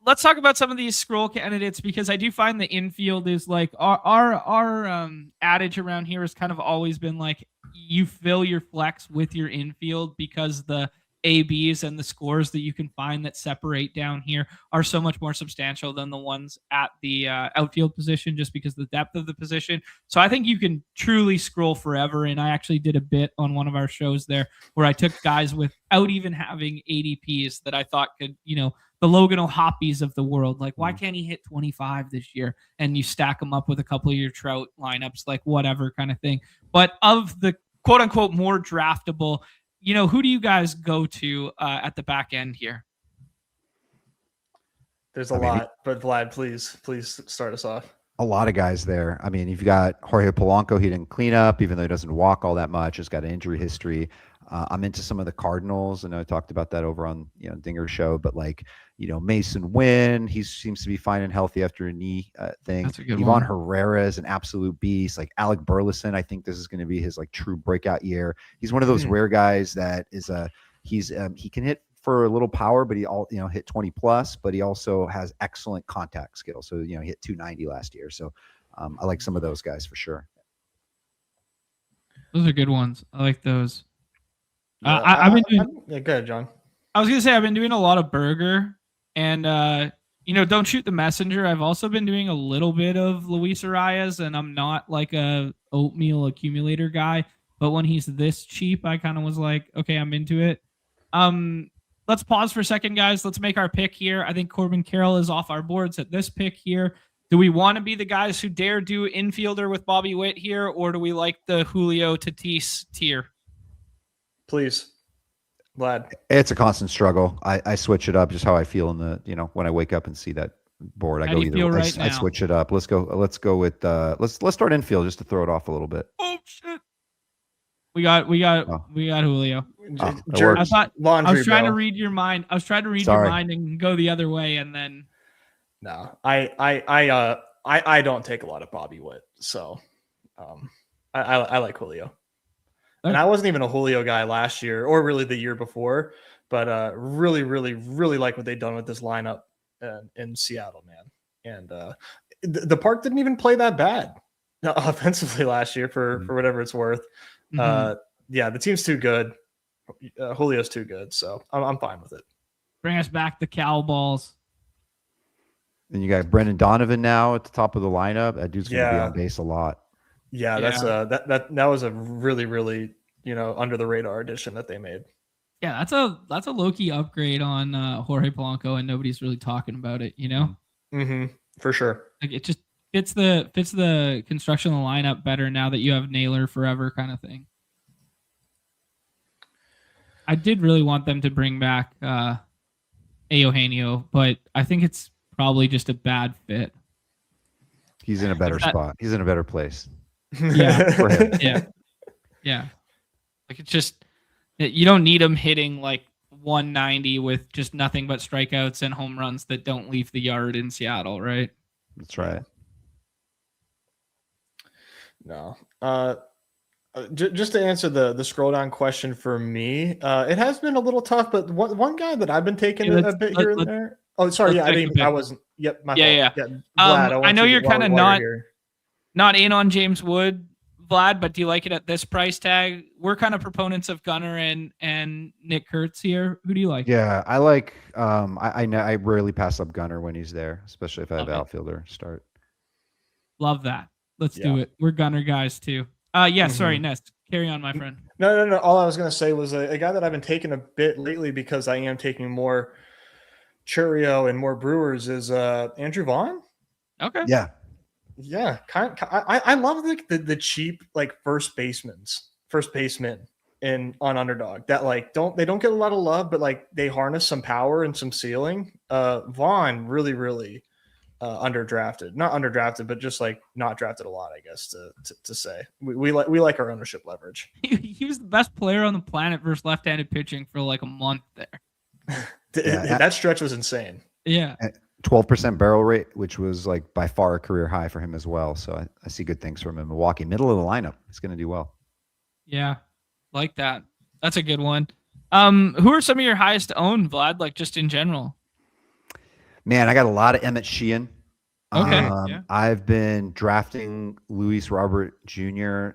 Let's talk about some of these scroll candidates, because I do find the infield is like our adage around here has kind of always been like you fill your flex with your infield, because the ABs and the scores that you can find that separate down here are so much more substantial than the ones at the outfield position, just because of the depth of the position. So I think you can truly scroll forever. And I actually did a bit on one of our shows there where I took guys without even having ADPs that I thought could, the Logan O'Hoppies of the world. Like, why can't he hit 25 this year? And you stack them up with a couple of your Trout lineups, like whatever kind of thing. But of the quote unquote more draftable, who do you guys go to at the back end here? There's a lot, but Vlad, please start us off. A lot of guys there. I mean, you've got Jorge Polanco. He didn't clean up, even though he doesn't walk all that much. He's got an injury history. I'm into some of the Cardinals. I know I talked about that over on Dinger's show, but like Mason Wynn, he seems to be fine and healthy after a knee thing. That's a good Ivan one. Herrera is an absolute beast. Like Alec Burleson, I think this is going to be his like true breakout year. He's one of those rare guys that is he can hit for a little power, but he hit 20 plus, but he also has excellent contact skills. So he hit 290 last year. So I like some of those guys for sure. Those are good ones. I like those. Yeah, I've been doing. Yeah, go ahead, John. I was gonna say I've been doing a lot of Burger, and don't shoot the messenger. I've also been doing a little bit of Luis Arias, and I'm not like a oatmeal accumulator guy, but when he's this cheap, I kind of was like, okay, I'm into it. Let's pause for a second, guys. Let's make our pick here. I think Corbin Carroll is off our boards at this pick here. Do we want to be the guys who dare do infielder with Bobby Witt here, or do we like the Julio Tatis tier? Please, Vlad. It's a constant struggle. I switch it up, just how I feel in the when I wake up and see that board. I go either. I switch it up. Let's go with let's start infield just to throw it off a little bit. Oh shit. We got Julio. I thought I was trying to read your mind. I was trying to read your mind and go the other way, and then no, I don't take a lot of Bobby Witt, so I like Julio. And I wasn't even a Julio guy last year or really the year before, but really, really, really like what they've done with this lineup in Seattle, man. And the park didn't even play that bad offensively last year for whatever it's worth. Yeah, the team's too good. Julio's too good, so I'm fine with it. Bring us back the Cowballs. And you got Brendan Donovan now at the top of the lineup. That dude's going to be on base a lot. Yeah, that's that was a really, really under the radar addition that they made. Yeah, that's a low-key upgrade on Jorge Polanco, and nobody's really talking about it. For sure. Like it just fits the construction of the lineup better now that you have Naylor forever kind of thing. I did really want them to bring back Eugenio, but I think it's probably just a bad fit. He's in a better spot. He's in a better place. Yeah. For him. Yeah. Like it's just you don't need him hitting like 190 with just nothing but strikeouts and home runs that don't leave the yard in Seattle, right? That's right. No. Just to answer the scroll down question for me, it has been a little tough, but one guy that I've been taking a bit here and there. Oh, sorry. Yeah, I wasn't. Yep. My fault. Yeah. Vlad, I know you're kind of not in on James Wood, Vlad, but do you like it at this price tag? We're kind of proponents of Gunnar and Nick Kurtz here. Who do you like? Yeah, I like. I rarely pass up Gunnar when he's there, especially if I have outfielder start. Love that. Let's do it. We're Gunnar guys too. Sorry, Nest. Carry on, my friend. No. All I was going to say was a guy that I've been taking a bit lately because I am taking more Churio and more Brewers is Andrew Vaughn. Okay. Yeah. I love the cheap like first basemen on Underdog that like don't get a lot of love, but like they harness some power and some ceiling. Vaughn really underdrafted, not underdrafted, but just like not drafted a lot, I guess to say. We like our ownership leverage. He was the best player on the planet versus left-handed pitching for like a month there. That stretch was insane. Yeah. 12% barrel rate, which was like by far a career high for him as well. So I see good things from him in Milwaukee. Middle of the lineup. He's going to do well. Yeah, like that. That's a good one. Who are some of your highest owned, Vlad? Like just in general. Man, I got a lot of Emmett Sheehan. Okay. Yeah. I've been drafting Luis Robert Jr.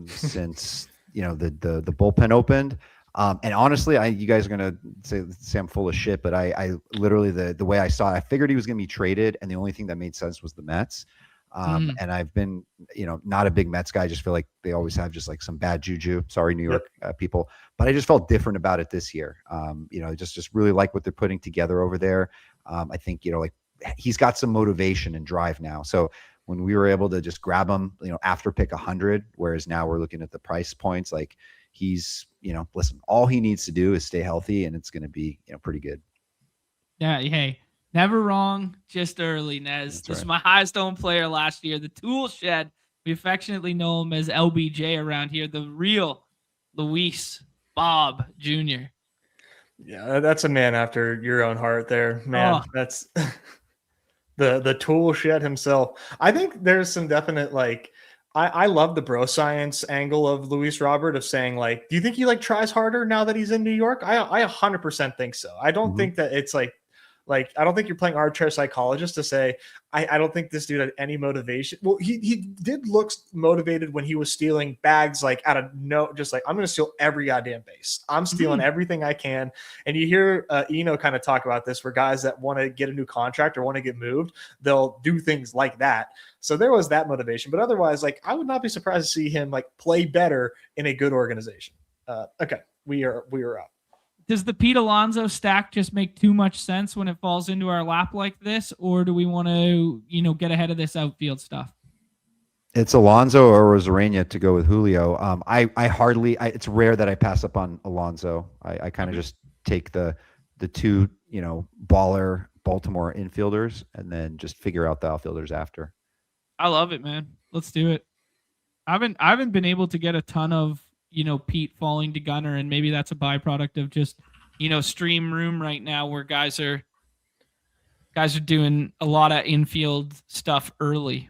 Since the bullpen opened. And honestly, you guys are gonna say I'm full of shit, but I literally the way I saw it, I figured he was gonna be traded, and the only thing that made sense was the Mets. And I've been, not a big Mets guy. I just feel like they always have just like some bad juju. Sorry, New York people, but I just felt different about it this year. Just really like what they're putting together over there. I think, like he's got some motivation and drive now. So when we were able to just grab him, after pick 100, whereas now we're looking at the price points, like he's, listen, all he needs to do is stay healthy and it's going to be, pretty good. Yeah. Hey, never wrong. Just early, Nez. That's This is right. my highest owned player last year. The tool shed. We affectionately know him as LBJ around here. The real Luis Bob Jr. Yeah, that's a man after your own heart there, man. Oh. That's the tool shed himself. I think there's some definite I love the bro science angle of Luis Robert of saying like, do you think he like tries harder now that he's in New York? I 100% think so. I don't think that it's like I don't think you're playing armchair psychologist to say I don't think this dude had any motivation. Well, he did look motivated when he was stealing bags like out of just like I'm going to steal every goddamn base. I'm stealing everything I can. And you hear Eno kind of talk about this for guys that want to get a new contract or want to get moved. They'll do things like that. So there was that motivation, but otherwise, like I would not be surprised to see him like play better in a good organization. Okay, we are up. Does the Pete Alonso stack just make too much sense when it falls into our lap like this, or do we want to, get ahead of this outfield stuff? It's Alonso or Rosarena to go with Julio. It's rare that I pass up on Alonso. I kind of just take the two, baller Baltimore infielders and then just figure out the outfielders after. I love it, man. Let's do it. I haven't been able to get a ton of, Pete falling to Gunner, and maybe that's a byproduct of just, stream room right now where guys are doing a lot of infield stuff early.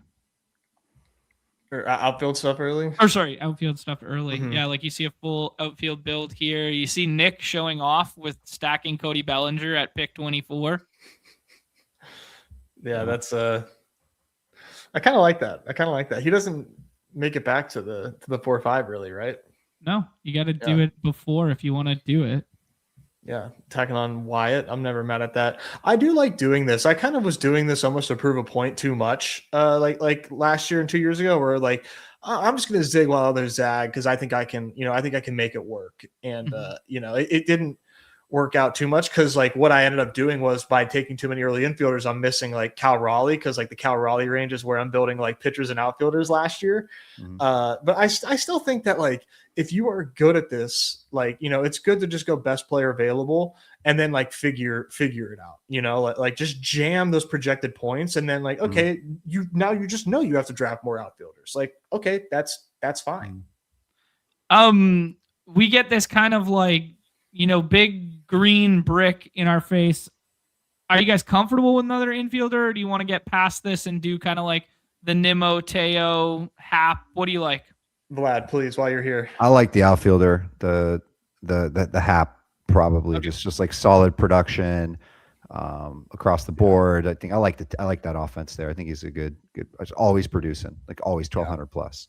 Or outfield stuff early? Or sorry, outfield stuff early. Yeah, like you see a full outfield build here. You see Nick showing off with stacking Cody Bellinger at pick 24. Yeah, that's I kind of like that. He doesn't make it back to the 4-5 really, right? No, you got to do it before if you want to do it. Yeah, tacking on Wyatt. I'm never mad at that. I do like doing this. I kind of was doing this almost to prove a point too much. Like last year and 2 years ago, where like I'm just gonna zig while others zag because I think I can, I think I can make it work. And it didn't work out too much because like what I ended up doing was by taking too many early infielders, I'm missing like Cal Raleigh because like the Cal Raleigh range is where I'm building like pitchers and outfielders last year. But I still think that like if you are good at this, like it's good to just go best player available and then like figure it out. Like just jam those projected points and then like okay, you just know you have to draft more outfielders. Like okay, that's fine. We get this kind of like big green brick in our face. Are you guys comfortable with another infielder, or do you want to get past this and do kind of like the Nimmo, Teo, Hap? What do you like? Vlad, please, while you're here. I like the outfielder, the Hap probably just like solid production across the board. I think I like that offense there. I think he's a good, always producing, like always 1,200 plus.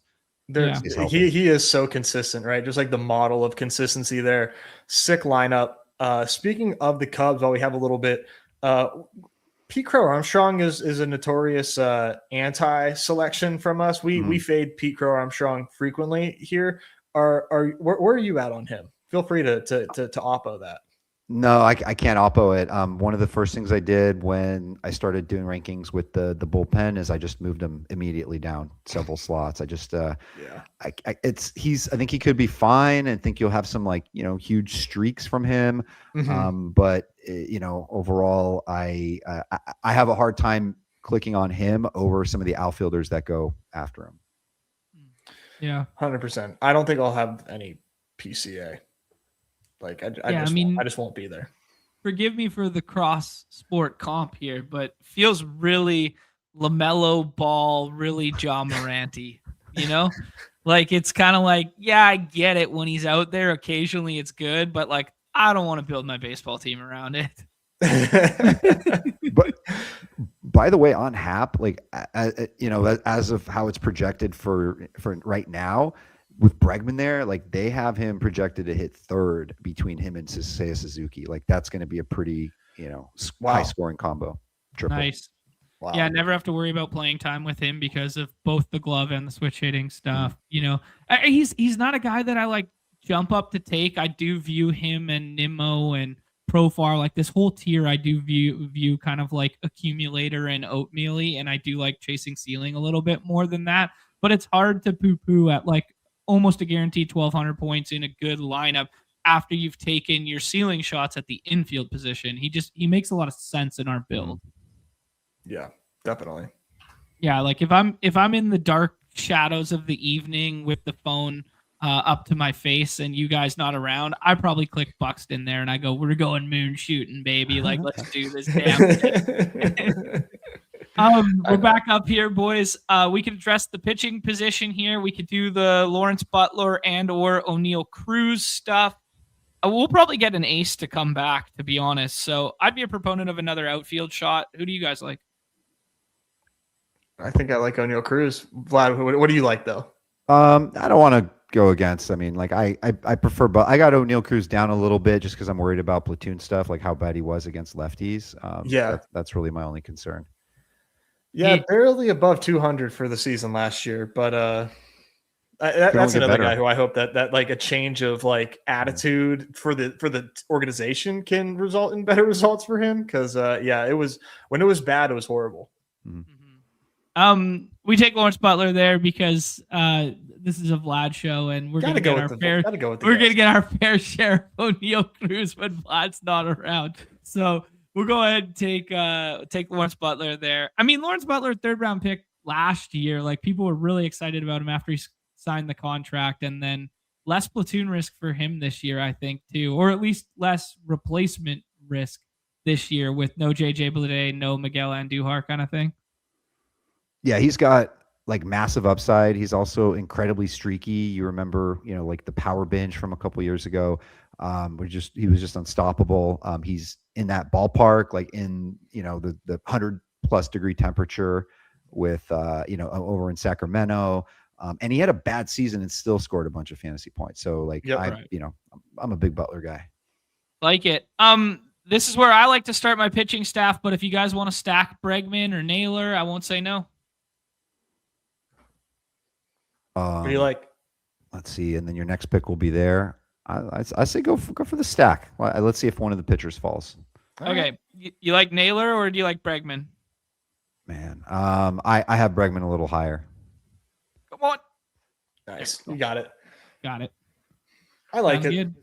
He is so consistent, right? Just like the model of consistency there. Sick lineup. Speaking of the Cubs, while we have a little bit, Pete Crow Armstrong is a notorious anti-selection from us. We fade Pete Crow Armstrong frequently here. Where are you at on him? Feel free to oppo that. No, I can't oppo it. One of the first things I did when I started doing rankings with the bullpen is I just moved him immediately down several slots. I just I think he could be fine, and think you'll have some like huge streaks from him. But overall, I have a hard time clicking on him over some of the outfielders that go after him. Yeah, 100%. I don't think I'll have any PCA. Like I just won't be there. forgive me for the cross sport comp here, but feels really LaMelo Ball, really John Moranti, you know? Like it's kind of like, yeah, I get it when he's out there. Occasionally it's good, but like I don't want to build my baseball team around it. But by the way, on Hap, like as of how it's projected for right now, with Bregman there, like they have him projected to hit third between him and Seiya Suzuki. Like that's going to be a pretty high scoring combo. Triple. Nice. Wow. Yeah, never have to worry about playing time with him because of both the glove and the switch hitting stuff. You know, he's not a guy that I like jump up to take. I do view him and Nimmo and Profar, like this whole tier, I do view kind of like accumulator and oatmeal-y, and I do like chasing ceiling a little bit more than that. But it's hard to poo-poo at like almost a guaranteed 1,200 points in a good lineup after you've taken your ceiling shots at the infield position. He makes a lot of sense in our build. Yeah, definitely. Yeah, like if I'm in the dark shadows of the evening with the phone up to my face and you guys not around, I probably click Buxton there and I go, we're going moon shooting, baby. Like, let's do this damn thing. We're back up here, boys. We can address the pitching position here. We could do the Lawrence Butler and or O'Neal Cruz stuff. We'll probably get an ace to come back, to be honest. So I'd be a proponent of another outfield shot. Who do you guys like? I think I like O'Neal Cruz. Vlad, what do you like though? I don't want to go against. I mean, like I prefer, but I got O'Neal Cruz down a little bit just because I'm worried about platoon stuff, like how bad he was against lefties. That's really my only concern. Yeah, barely above 200 for the season last year, but that's another guy who I hope that like a change of like attitude for the organization can result in better results for him. Because it was when it was bad, it was horrible. We take Lawrence Butler there because this is a Vlad show, and we're gonna get our fair share of O'Neal Cruz when Vlad's not around. So we'll go ahead and take Lawrence Butler there. I mean, Lawrence Butler, 3rd round pick last year. Like people were really excited about him after he signed the contract, and then less platoon risk for him this year, I think, too, or at least less replacement risk this year with no JJ Bleday, no Miguel Andujar kind of thing. Yeah, he's got like massive upside. He's also incredibly streaky. You remember, like the power binge from a couple years ago. He was just unstoppable. He's in that ballpark, like in the 100+ degree temperature with over in Sacramento. And he had a bad season and still scored a bunch of fantasy points. So like I'm a big Butler guy. Like it. This is where I like to start my pitching staff, but if you guys want to stack Bregman or Naylor, I won't say no. What do you like? Let's see, and then your next pick will be there. I say go for the stack. Let's see if one of the pitchers falls. Okay, you like Naylor or do you like Bregman? Man, I have Bregman a little higher. Come on, nice, you got it. I like it. Good.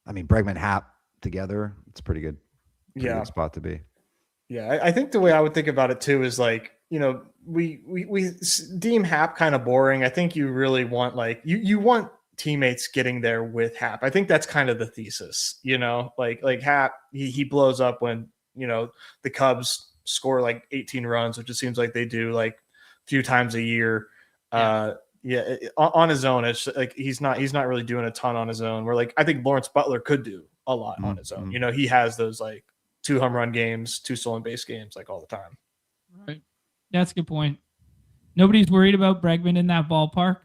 I mean, Bregman Hap together, it's pretty good. Pretty good spot to be. Yeah, I think the way I would think about it too is like, we deem Hap kind of boring. I think you really want like you want teammates getting there with Hap. I think that's kind of the thesis, like Hap, he blows up when, the Cubs score like 18 runs, which it seems like they do like a few times a year. On his own, it's like he's not really doing a ton on his own. Where like I think Lawrence Butler could do a lot on his own. He has those like 2 home run games, 2 stolen base games like all the time. Right. That's a good point. Nobody's worried about Bregman in that ballpark.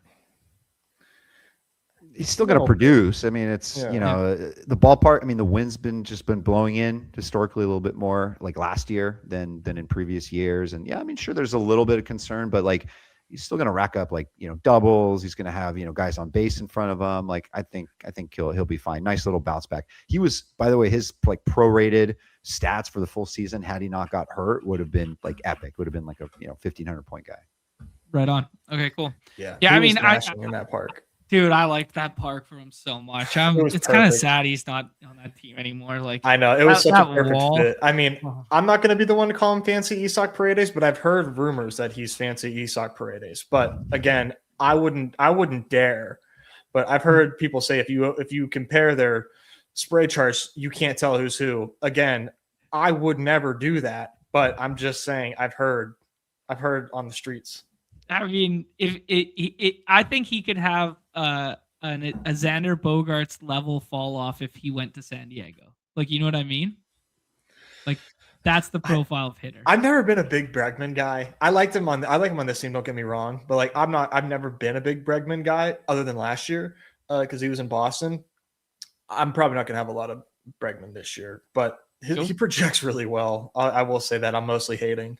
He's still going to produce. I mean, it's the ballpark. I mean, the wind's been blowing in historically a little bit more like last year than in previous years. And I mean, sure, there's a little bit of concern, but like he's still going to rack up like doubles. He's going to have guys on base in front of him. Like I think he'll be fine. Nice little bounce back. He was, by the way, his like prorated stats for the full season had he not got hurt would have been like epic. Would have been like a 1,500 point guy. Right on. Okay, cool. Yeah. I mean, in that park. Dude, I liked that park for him so much. It's kind of sad he's not on that team anymore. Like I know it was such a perfect fit. I mean, I'm not going to be the one to call him fancy Isak Paredes, but I've heard rumors that he's fancy Isak Paredes. But again, I wouldn't dare. But I've heard people say if you compare their spray charts, you can't tell who's who. Again, I would never do that, but I'm just saying I've heard on the streets. I mean, I think he could have a Xander Bogaerts level fall off if he went to San Diego. Like, you know what I mean? Like, that's the profile of hitter. I've never been a big Bregman guy. I like him on this team. Don't get me wrong, but like I've never been a big Bregman guy other than last year because he was in Boston. I'm probably not going to have a lot of Bregman this year, but he projects really well. I will say that. I'm mostly hating.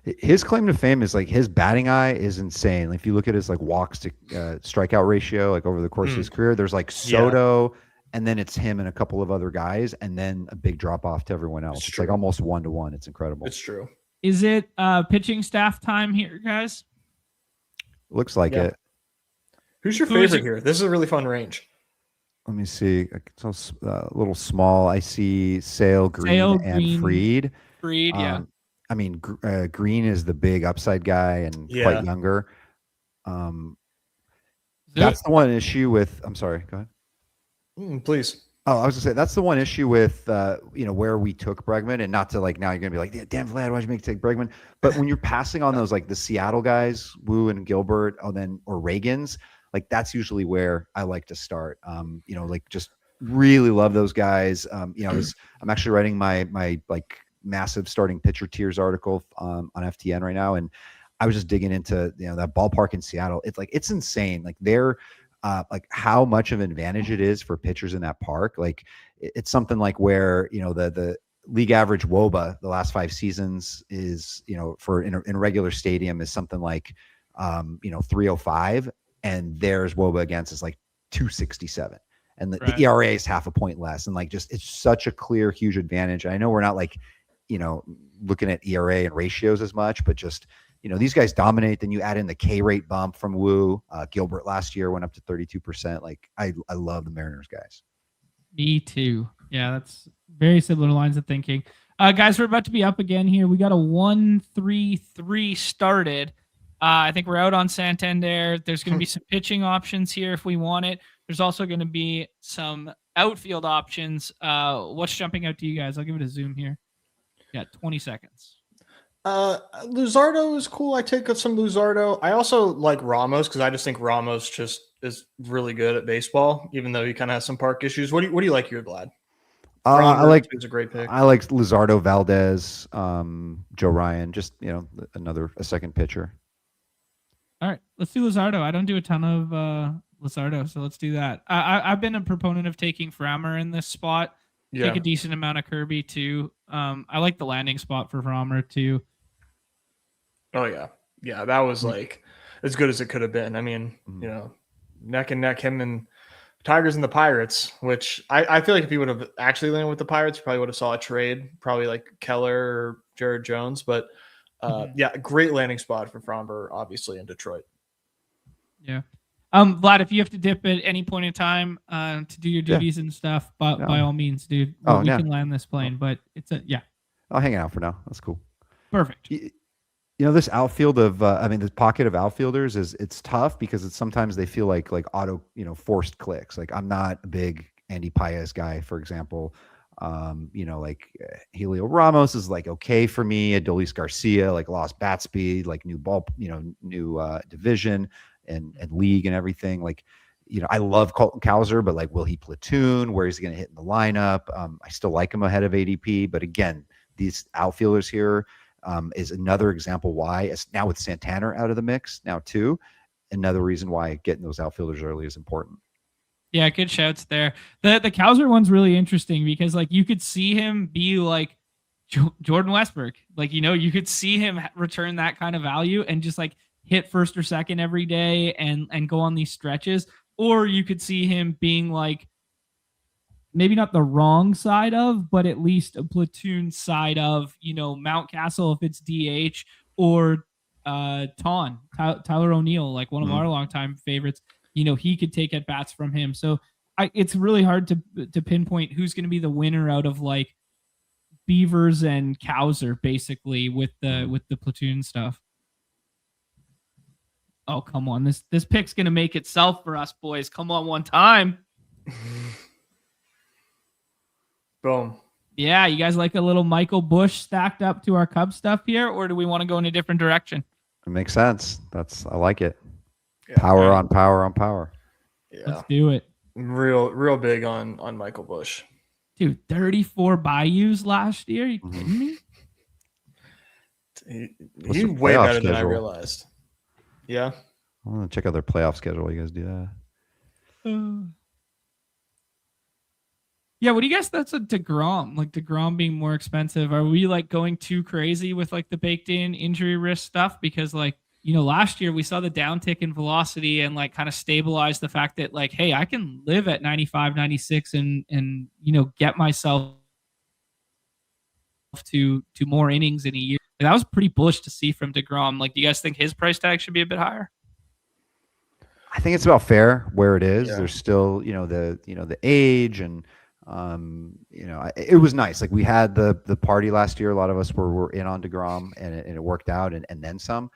His claim to fame is like his batting eye is insane. If you look at his like walks to strikeout ratio, like over the course of his career, there's like Soto, and then it's him and a couple of other guys, and then a big drop off to everyone else. It's like almost 1-to-1. It's incredible. It's true. Is it pitching staff time here, guys? Looks like it. Who's your favorite here? This is a really fun range. Let me see. It's a little small. I see Sale, Green, and Fried. Fried, yeah. I mean, Green is the big upside guy and quite younger. That's the one issue with. I'm sorry. Go ahead. Please. Oh, I was gonna say that's the one issue with where we took Bregman, and not to like now you're gonna be like, damn Vlad, why'd you take Bregman? But when you're passing on those like the Seattle guys, Wu and Gilbert, or Reagans, like that's usually where I like to start. Like just really love those guys. I'm actually writing my like massive starting pitcher tiers article on FTN right now, and I was just digging into that ballpark in Seattle. It's insane. Like they're like how much of an advantage it is for pitchers in that park. Like it's something like where the league average WOBA the last 5 seasons is for in a regular stadium is something like 305, and theirs WOBA against is like 267. And the ERA is half a point less. And like, just, it's such a clear, huge advantage. I know we're not like, looking at ERA and ratios as much, but just, these guys dominate. Then you add in the K rate bump from Wu. Gilbert last year went up to 32%. Like I love the Mariners guys. Me too. Yeah. That's very similar lines of thinking. Guys, we're about to be up again here. We got a 1-3-3 started. I think we're out on Santander. There's going to be some pitching options here if we want it. There's also going to be some outfield options. What's jumping out to you guys? I'll give it a zoom here. Yeah, 20 seconds. Luzardo is cool. I take some Luzardo. I also like Ramos because I just think Ramos just is really good at baseball, even though he kind of has some park issues. What do you like here, Vlad? I like it's a great pick. I like Luzardo, Valdez, Joe Ryan. Just a second pitcher. All right, let's do Luzardo. I don't do a ton of Luzardo, so let's do that. I've been a proponent of taking Frammer in this spot. Take a decent amount of Kirby too. I like the landing spot for Frammer too. Oh yeah, that was like as good as it could have been. I mean, neck and neck, him and Tigers and the Pirates. Which I feel like if he would have actually landed with the Pirates, he probably would have saw a trade, probably like Keller or Jared Jones. But great landing spot for Framber, obviously in Detroit. Yeah. Vlad, if you have to dip at any point in time to do your duties and stuff, but by all means, dude, we can land this plane. But it's I'll hang out for now. That's cool. Perfect. This outfield of this pocket of outfielders it's tough because it's sometimes they feel like auto forced clicks. Like I'm not a big Andy Paez guy, for example. Helio Ramos is like okay for me. Adolis Garcia lost bat speed, new ball, new division and league and everything. I love Colton Cowser, but will he platoon? Where is he going to hit in the lineup? I still like him ahead of ADP, but again, these outfielders here is another example why it's now with Santana out of the mix now too. Another reason why getting those outfielders early is important. Yeah, good shouts there. The Cowser one's really interesting because you could see him be like Jordan Westbrook. You could see him return that kind of value and just hit first or second every day and go on these stretches. Or you could see him being maybe not the wrong side of, but at least a platoon side of, Mountcastle if it's DH, or Tyler O'Neill, one of our longtime favorites. He could take at bats from him. So it's really hard to pinpoint who's going to be the winner out of Beavers and Cowser, basically with the platoon stuff. Oh, come on. This pick's going to make itself for us, boys. Come on one time. Boom. Yeah, you guys like a little Michael Bush stacked up to our Cub stuff here, or do we want to go in a different direction? It makes sense. I like it. Yeah. Power on power on power. Yeah. Let's do it. Real big on Michael Bush. Dude, 34 Bayous last year. You kidding me? He's way better than I realized. Yeah. I want to check out their playoff schedule. You guys do that? Yeah, what do you guys that's a DeGrom? Like DeGrom being more expensive. Are we like going too crazy with like the baked in injury risk stuff? Because like, last year we saw the downtick in velocity and like kind of stabilize the fact that like, hey, I can live at 95, 96 and get myself to more innings in a year. That was pretty bullish to see from DeGrom. Like, do you guys think his price tag should be a bit higher? I think it's about fair where it is. Yeah. There's still, the age and, it was nice. Like we had the party last year. A lot of us were in on DeGrom and it worked out and then some.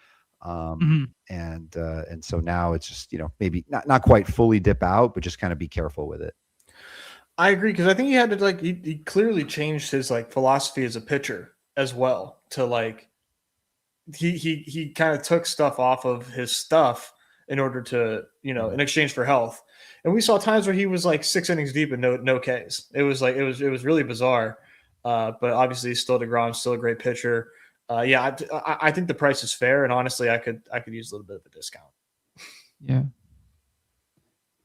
And so now it's just, maybe not quite fully dip out, but just kind of be careful with it. I agree. Cause I think he had to he clearly changed his philosophy as a pitcher as well to he kind of took stuff off of his stuff in order to, in exchange for health. And we saw times where he was 6 innings deep and no Ks. It was really bizarre. But obviously he's still DeGrom, still a great pitcher. I think the price is fair, and honestly, I could use a little bit of a discount. Yeah.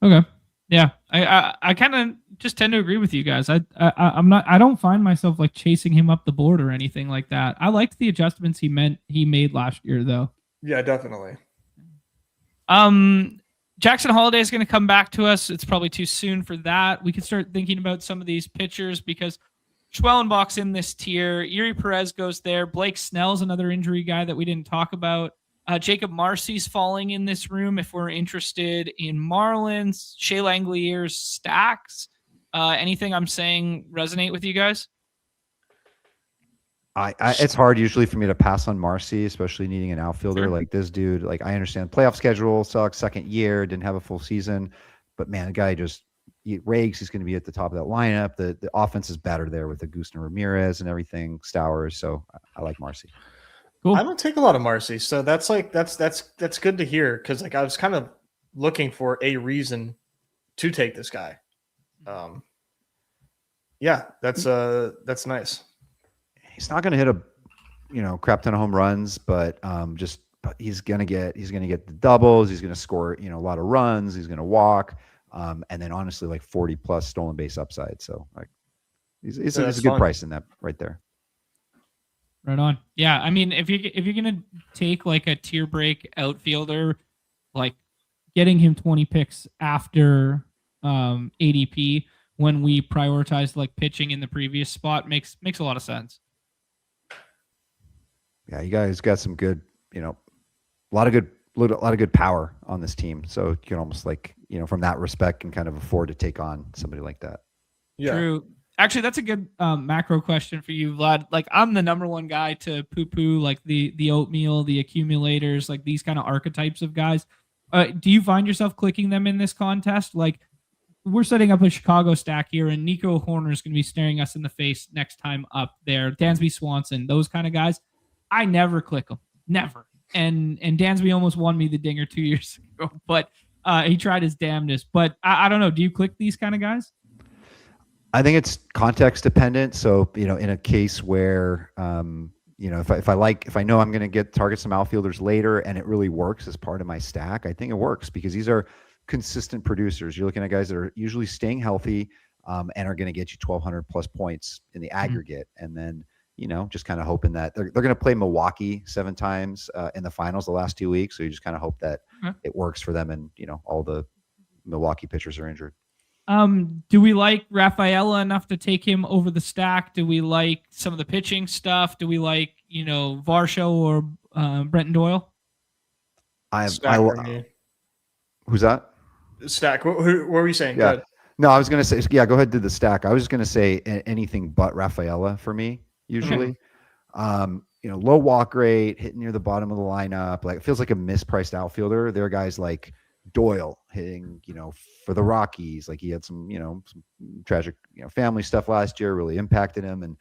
Okay. Yeah, I kind of just tend to agree with you guys. I don't find myself chasing him up the board or anything like that. I liked the adjustments he made last year though. Yeah, definitely. Jackson Holliday is going to come back to us. It's probably too soon for that. We could start thinking about some of these pitchers because Schwellenbach's in this tier. Yuri Perez goes there. Blake Snell's another injury guy that we didn't talk about. Jacob Marcy's falling in this room if we're interested in Marlins. Shea Langlier's stacks. Anything I'm saying resonate with you guys? It's hard usually for me to pass on Marcy, especially needing an outfielder. Sure. Like this dude, I understand playoff schedule sucks, second year, didn't have a full season, but man, the guy just rakes. He's going to be at the top of that lineup. The offense is better there with Agustin Ramirez and everything, Stowers. So I like Marcy. Cool. I don't take a lot of Marcy, so that's good to hear because I was kind of looking for a reason to take this guy. That's nice. He's not going to hit a crap ton of home runs, but he's going to get the doubles. He's going to score a lot of runs. He's going to walk, and then honestly 40 plus stolen base upside. So he's a good price in that right there. Right on. Yeah, I mean, if you're gonna take a tier break outfielder, getting him 20 picks after ADP when we prioritized pitching in the previous spot makes a lot of sense. Yeah, you guys got some good, a lot of good power on this team. So you can almost from that respect can kind of afford to take on somebody like that. Yeah. True. Actually, that's a good macro question for you, Vlad. I'm the number one guy to poo-poo the oatmeal, the accumulators, these kind of archetypes of guys. Do you find yourself clicking them in this contest? We're setting up a Chicago stack here, and Nico Horner is going to be staring us in the face next time up there. Dansby Swanson, those kind of guys. I never click them. Never. And Dansby almost won me the dinger 2 years ago, but he tried his damnedest. But I don't know. Do you click these kind of guys? I think it's context dependent. So, in a case where, if I know I'm going to target some outfielders later and it really works as part of my stack, I think it works because these are consistent producers. You're looking at guys that are usually staying healthy and are going to get you 1,200 plus points in the aggregate. And then, just kind of hoping that they're going to play Milwaukee 7 times in the finals the last 2 weeks. So you just kind of hope that it works for them and, all the Milwaukee pitchers are injured. Do we like Rafaela enough to take him over the stack? Do we like some of the pitching stuff? Do we like, Varsho or Brenton Doyle? Who's that? Stack. What were you saying? Yeah. No, I was going to say, go ahead, do the stack. I was just going to say anything but Rafaela for me, usually. Okay. Low walk rate, hitting near the bottom of the lineup. It feels like a mispriced outfielder. There are guys like Doyle hitting, for the Rockies. Like he had some, some tragic, family stuff last year really impacted him. And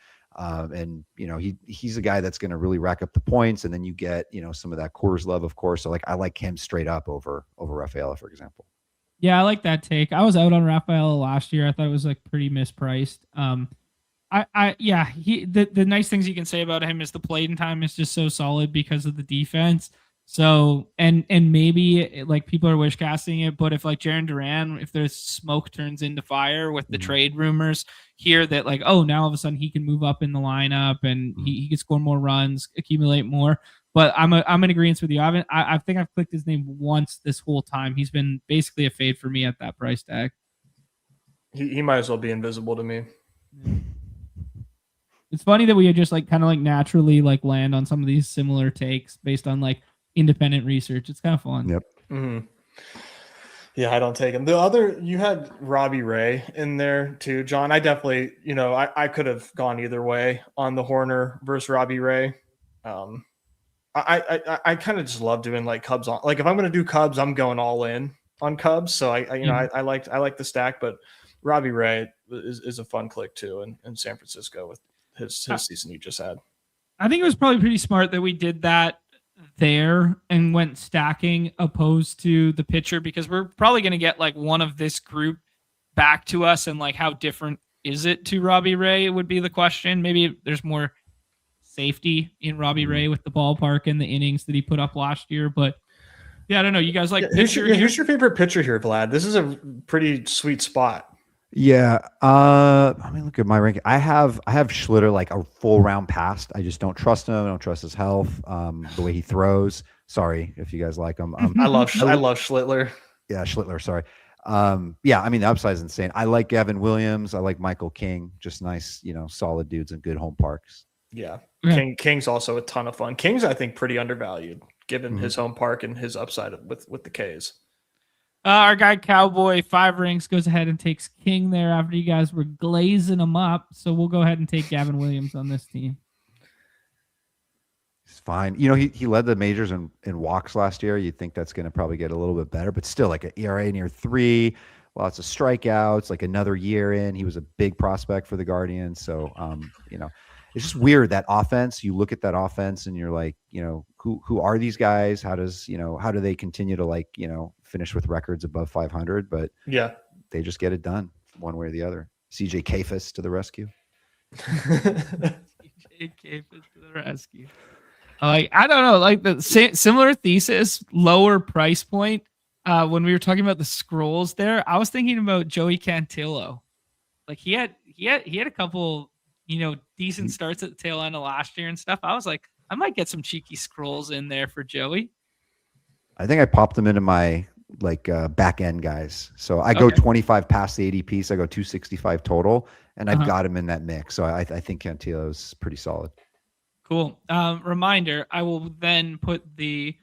he's a guy that's going to really rack up the points. And then you get, some of that Coors love, of course. So like, I like him straight up over Rafaela, for example. Yeah, I like that take. I was out on Rafaela last year. I thought it was like pretty mispriced. The nice things you can say about him is the playing time is just so solid because of the defense. So and maybe like people are wish casting it, but if like Jaron Duran, if there's smoke turns into fire with the trade rumors here that like, oh, now all of a sudden he can move up in the lineup and he can score more runs, accumulate more. But I'm in agreement with you. I think I've clicked his name once this whole time. He's been basically a fade for me at that price tag. He might as well be invisible to me. Yeah. It's funny that we just like kind of like naturally like land on some of these similar takes based on like independent research. It's kind of fun. Yep. Mm-hmm. Yeah, I don't take him. You had Robbie Ray in there too, John. I definitely, I could have gone either way on the Horner versus Robbie Ray. I kind of just love doing like Cubs on. Like if I'm going to do Cubs, I'm going all in on Cubs. So I like the stack, but Robbie Ray is a fun click too in San Francisco with his season he just had. I think it was probably pretty smart that we did that there and went stacking opposed to the pitcher, because we're probably going to get like one of this group back to us, and like how different is it to Robbie Ray would be the question. Maybe there's more safety in Robbie Ray with the ballpark and the innings that he put up last year, but yeah, I don't know. You guys like who's your favorite pitcher here, Vlad? This is a pretty sweet spot. Yeah. Let me look at my ranking. I have Schlitter like a full round past. I just don't trust him. I don't trust his health. The way he throws. Sorry if you guys like him. I love Schlittler. Yeah, Schlittler. Sorry. Yeah, I mean the upside is insane. I like Gavin Williams. I like Michael King. Just nice, solid dudes and good home parks. Yeah. King's also a ton of fun. King's, I think, pretty undervalued given his home park and his upside with the K's. Our guy Cowboy 5 Rings goes ahead and takes King there after you guys were glazing him up. So we'll go ahead and take Gavin Williams on this team. He's fine. He led the majors in walks last year. You'd think that's going to probably get a little bit better, but still like an ERA near 3, lots of strikeouts, like another year in. He was a big prospect for the Guardians. So, it's just weird that offense. You look at that offense and you're like, who are these guys? How do they continue to like, finish with records above 500? But yeah, they just get it done one way or the other. CJ Kafis to the rescue. CJ Kafis to the rescue. Like, I don't know, like the similar thesis, lower price point. When we were talking about the scrolls there, I was thinking about Joey Cantillo. Like he had a couple, decent starts at the tail end of last year and stuff. I was like, I might get some cheeky scrolls in there for Joey. I think I popped them into my back end guys. So I go 25 past the ADP, so I go 265 total, and I've got him in that mix. So I think Cantillo is pretty solid. Cool. Reminder, I will then put the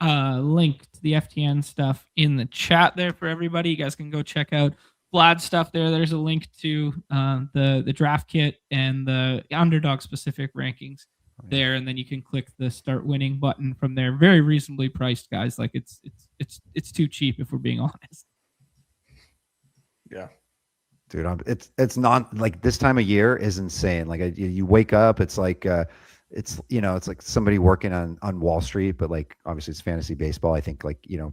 link to the FTN stuff in the chat there for everybody. You guys can go check out Vlad stuff there. There's a link to the draft kit and the Underdog specific rankings there, and then you can click the start winning button from there. Very reasonably priced, guys. Like it's too cheap if we're being honest. Yeah, dude, it's not like this time of year is insane. Like you wake up, it's like it's like somebody working on Wall Street, but like obviously it's fantasy baseball. I think like the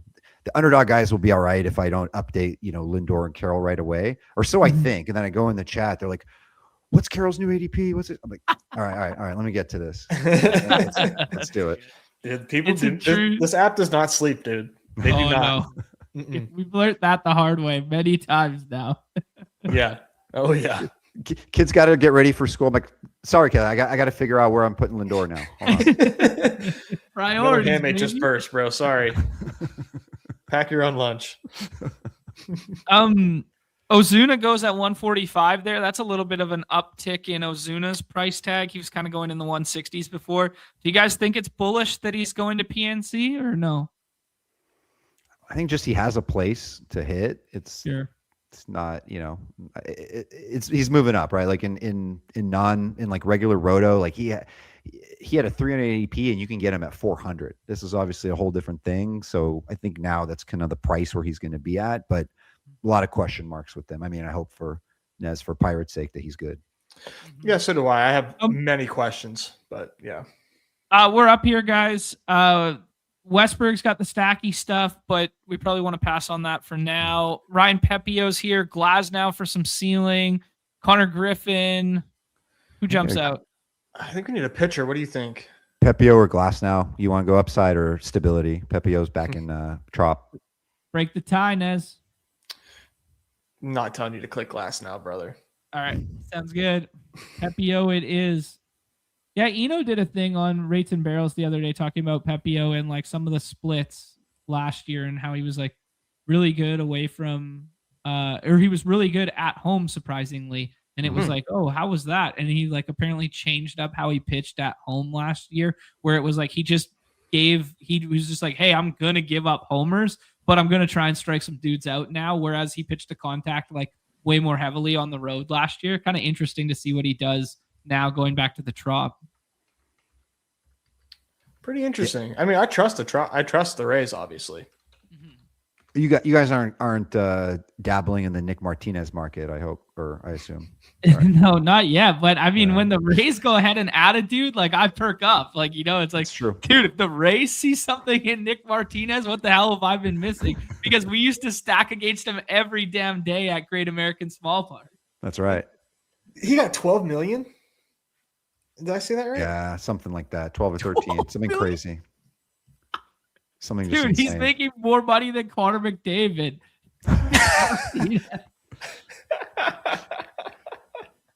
Underdog guys will be all right if I don't update Lindor and Carroll right away, or so I think. And then I go in the chat, they're like, what's Carroll's new ADP? What's it? I'm like, all right. Let me get to this. Let's do it. Dude, this app does not sleep, dude. They do not. No. We've learned that the hard way many times now. Yeah. Oh yeah. Kids got to get ready for school. I'm like, sorry, kid. I got to figure out where I'm putting Lindor now. Hold on. Priorities. Handmade just burst, bro. Sorry. Pack your own lunch. Ozuna goes at 145 there. That's a little bit of an uptick in Ozuna's price tag. He was kind of going in the 160s before. Do you guys think it's bullish that he's going to PNC or no? I think just he has a place to hit. It's not, he's moving up, right? Like in like regular roto, like he he had a 300 ADP and you can get him at 400. This is obviously a whole different thing. So I think now that's kind of the price where he's going to be at, but a lot of question marks with them. I mean, I hope for Nez, for Pirates' sake, that he's good. Yeah, so do I. I have many questions, but yeah. We're up here, guys. Westberg's got the stacky stuff, but we probably want to pass on that for now. Ryan Pepio's here. Glasnow for some ceiling. Connor Griffin. Who jumps out? I think we need a pitcher. What do you think? Pepio or Glasnow? You want to go upside or stability? Pepio's back in Trop. Break the tie, Nez. I'm not telling you to click Glasnow, brother. All right. Sounds good. Pepio it is. Yeah, Eno did a thing on Rates and Barrels the other day talking about Pepio and like some of the splits last year and how he was like really good away from or he was really good at home, surprisingly. And it was like, oh, how was that? And he like apparently changed up how he pitched at home last year, where it was like he was just like, hey, I'm gonna give up homers, but I'm gonna try and strike some dudes out now. Whereas he pitched to contact like way more heavily on the road last year. Kind of interesting to see what he does now going back to the Trop. Pretty interesting. I mean, I trust the Rays, obviously. You guys aren't dabbling in the Nick Martinez market, I hope, or I assume. No, not yet. But I mean, when the Rays go ahead and add a dude, like I perk up. Like, you know, it's like, true. Dude, if the Rays see something in Nick Martinez, what the hell have I been missing? Because we used to stack against him every damn day at Great American Small Park. That's right. He got 12 million. Did I say that right? Yeah, something like that. 12 or 13. Something crazy. Something just Dude, insane. He's making more money than Connor McDavid.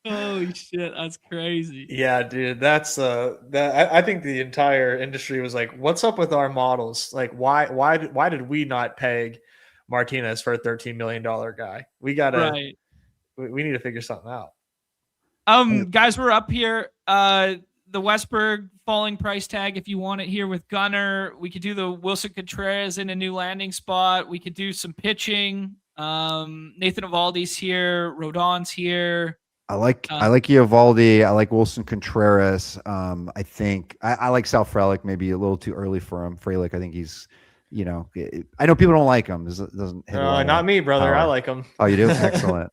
Holy shit, that's crazy. Yeah, dude, that's I think the entire industry was like, "What's up with our models? Like, why did we not peg Martinez for a $13 million guy? We gotta, we need to figure something out." Guys, we're up here. The Westberg falling price tag, if you want it here with Gunner. We could do the Wilson Contreras in a new landing spot. We could do some pitching. Nathan Eovaldi's here. Rodon's here. I like Eovaldi. I like Wilson Contreras. I think I like Sal Frelick. Maybe a little too early for him. Frelick, I think he's, you know, I know people don't like him. Doesn't hit not me, brother. power. I like him. Oh, you do? Excellent.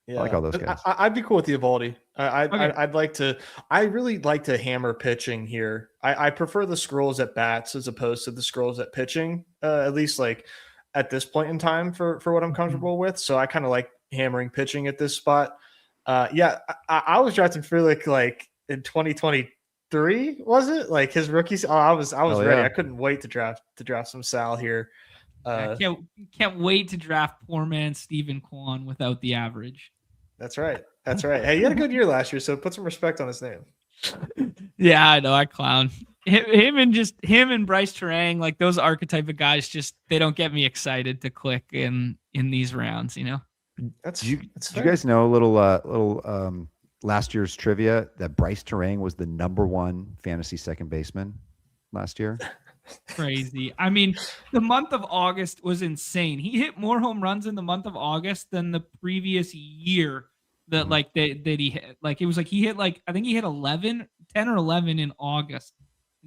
Yeah. I like all those guys. I'd be cool with the Eovaldi. I really like to hammer pitching here. I prefer the scrolls at bats as opposed to the scrolls at pitching, at least like at this point in time for what I'm comfortable with. So I kind of like hammering pitching at this spot. I was drafting Frelick like in 2023, was it? Like his rookies. Oh, I was ready. I couldn't wait to draft some Sal here. I can't wait to draft poor man Stephen Kwan without the average. That's right. Hey, you had a good year last year, so put some respect on his name. Yeah, I know. I clown him and Bryce Terang, like those archetype of guys. Just they don't get me excited to click in these rounds. You know. Do you guys know a little last year's trivia that Bryce Terang was the #1 fantasy second baseman last year? Crazy. I mean, the month of August was insane. He hit more home runs in the month of August than the previous year that he hit. Like it was like he hit like I think he hit 10 or 11 in August.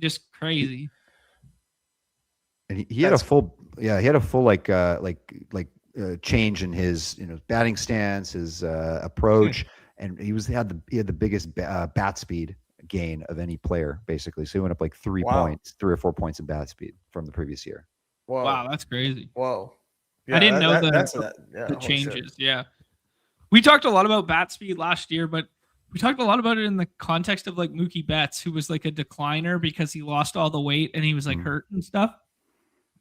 Just crazy. And he had a full change in his batting stance, his approach, and he had the biggest bat speed gain of any player, basically. So he went up like 3 or 4 points in bat speed from the previous year. Whoa. Wow, that's crazy. Whoa. Yeah, I didn't know the changes. Shit. Yeah. We talked a lot about bat speed last year, but we talked a lot about it in the context of like Mookie Betts, who was like a decliner because he lost all the weight and he was like hurt and stuff.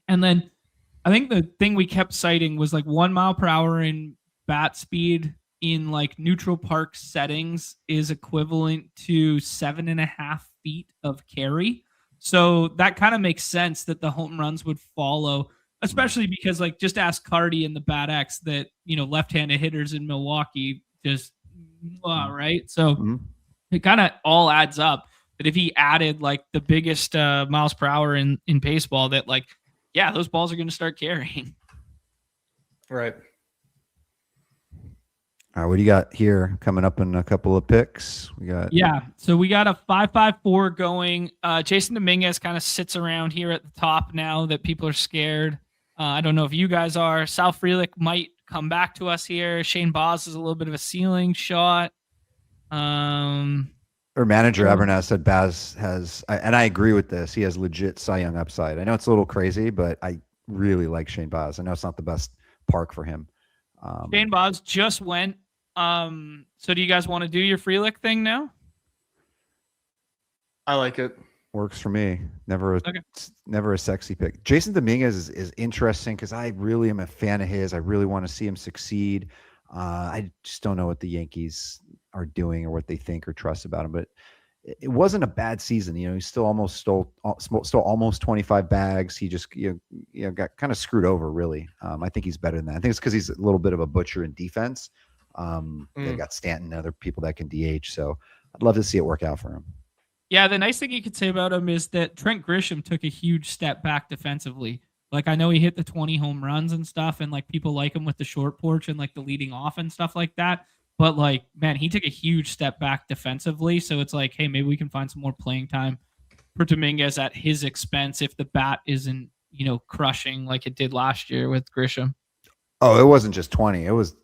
And then I think the thing we kept citing was like 1 mile per hour in bat speed in like neutral park settings is equivalent to 7.5 feet of carry. So that kind of makes sense that the home runs would follow, especially because like just ask Cardi in the Bat X that, left-handed hitters in Milwaukee just, right? So it kind of all adds up that if he added like the biggest miles per hour in baseball, that like, yeah, those balls are going to start carrying. Right. All right, what do you got here coming up in a couple of picks? So we got a 5-5-4 going. Jason Dominguez kind of sits around here at the top now that people are scared. I don't know if you guys are. Sal Frelick might come back to us here. Shane Baz is a little bit of a ceiling shot. Or manager Abernathy said Baz has, and I agree with this. He has legit Cy Young upside. I know it's a little crazy, but I really like Shane Baz. I know it's not the best park for him. Shane Baz just went. So do you guys want to do your Frelick thing now? I like it. Works for me. Never a sexy pick. Jason Dominguez is interesting because I really am a fan of his. I really want to see him succeed. I just don't know what the Yankees are doing or what they think or trust about him, but it wasn't a bad season. He still almost stole almost 25 bags. He just got kind of screwed over, really. I think he's better than that. I think it's because he's a little bit of a butcher in defense. They got Stanton and other people that can DH, so I'd love to see it work out for him. Yeah, the nice thing you could say about him is that Trent Grisham took a huge step back defensively. Like, I know he hit the 20 home runs and stuff, and like people like him with the short porch and like the leading off and stuff like that. But like, man, he took a huge step back defensively. So it's like, hey, maybe we can find some more playing time for Dominguez at his expense if the bat isn't, crushing like it did last year with Grisham. Oh, it wasn't just 20. It was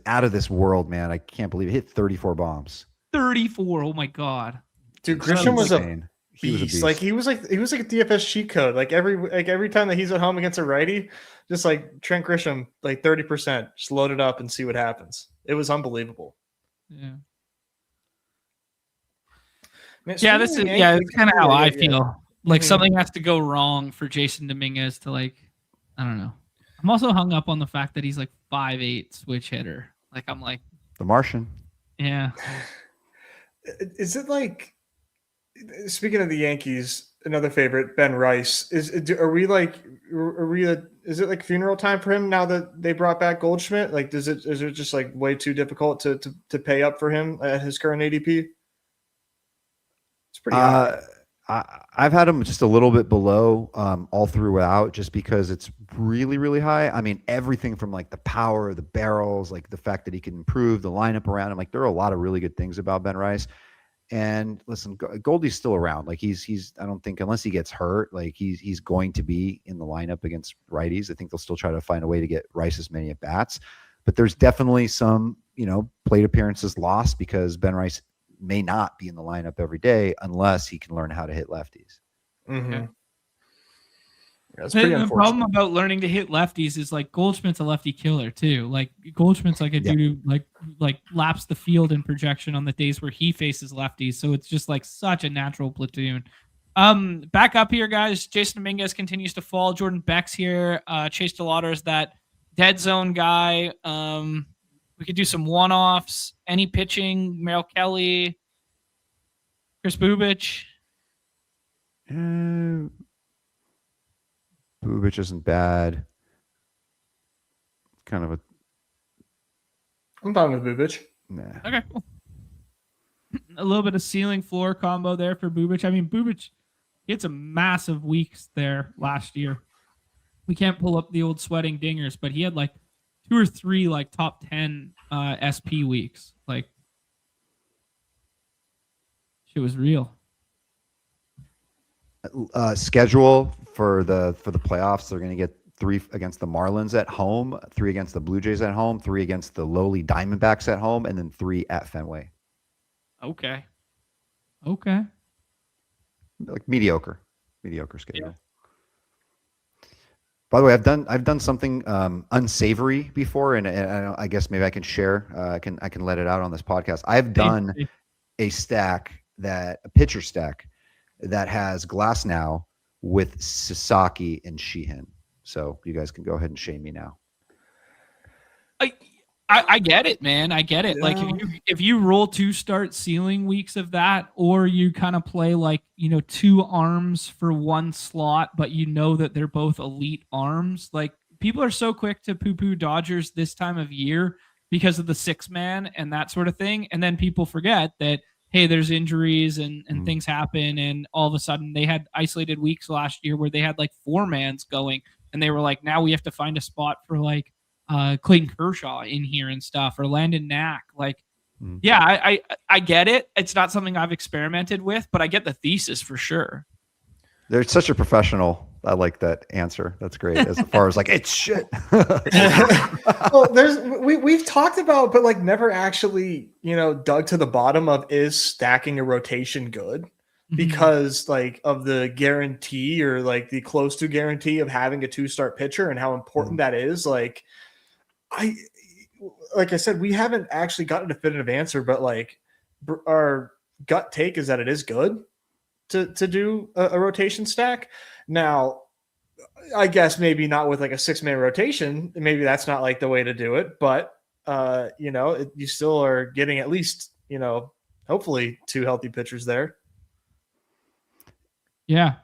out of this world, man. I can't believe it. Hit 34 bombs. 34. Oh my God. Dude, Grisham was a beast. He was like a DFS cheat code. Like every time that he's at home against a righty, just like Trent Grisham, like 30%, just load it up and see what happens. It was unbelievable. Yeah. Man, it's kind of how I feel. Like something has to go wrong for Jason Dominguez to I don't know. I'm also hung up on the fact that he's like 5'8" switch hitter. Like I'm like the Martian. Yeah. Is it like, speaking of the Yankees, another favorite, Ben Rice, is it like funeral time for him now that they brought back Goldschmidt? Like, is it just like way too difficult to pay up for him at his current ADP? It's pretty high. I've had him just a little bit below all throughout, just because it's really, really high. I mean, everything from like the power, the barrels, like the fact that he can improve the lineup around him. Like, there are a lot of really good things about Ben Rice. And listen, Goldie's still around. Like he's I don't think, unless he gets hurt, like he's going to be in the lineup against righties. I think they'll still try to find a way to get Rice as many at bats. But there's definitely some, plate appearances lost because Ben Rice may not be in the lineup every day unless he can learn how to hit lefties. Mm-hmm. Yeah. That's pretty the problem about learning to hit lefties is like Goldschmidt's a lefty killer too. Like Goldschmidt's like a dude who like laps the field in projection on the days where he faces lefties. So it's just like such a natural platoon. Back up here, guys. Jason Dominguez continues to fall. Jordan Beck's here. Chase DeLauder is that dead zone guy. We could do some one-offs. Any pitching? Merrill Kelly, Chris Bubich. Bubich isn't bad. Kind of I'm fine with Bubich. Nah. Okay, cool. A little bit of ceiling floor combo there for Bubich. I mean, Bubich, he had some massive weeks there last year. We can't pull up the old sweating dingers, but he had like 2 or 3 like top 10 SP weeks. Like, shit was real. Schedule for the playoffs, they're going to get 3 against the Marlins at home, 3 against the Blue Jays at home, 3 against the lowly Diamondbacks at home, and then 3 at Fenway. Okay. Like mediocre schedule. Yeah. By the way, I've done something unsavory before, and I guess maybe I can share. I can let it out on this podcast. I've done a pitcher stack that has Glasnow with Sasaki and Sheehan. So you guys can go ahead and shame me now. I get it, man. I get it. Yeah. Like if you roll 2 start ceiling weeks of that, or you kind of play like, 2 arms for 1 slot, but that they're both elite arms. Like, people are so quick to poo-poo Dodgers this time of year because of the 6-man and that sort of thing. And then people forget that, hey, there's injuries and things happen. And all of a sudden they had isolated weeks last year where they had like 4-mans going, and they were like, now we have to find a spot for like Clayton Kershaw in here and stuff, or Landon Knack. Like, Mm. yeah, I get it. It's not something I've experimented with, but I get the thesis for sure. They're such a professional. I like that answer. That's great. As far as like, it's shit. Well, we've talked about, but like never actually, dug to the bottom of, is stacking a rotation good? Because like of the guarantee, or like the close to guarantee of having a 2-start pitcher, and how important that is. Like I said, we haven't actually gotten a definitive answer, but like our gut take is that it is good to do a rotation stack. Now, I guess maybe not with like a 6-man rotation. Maybe that's not like the way to do it, but you still are getting at least, hopefully 2 healthy pitchers there. Yeah.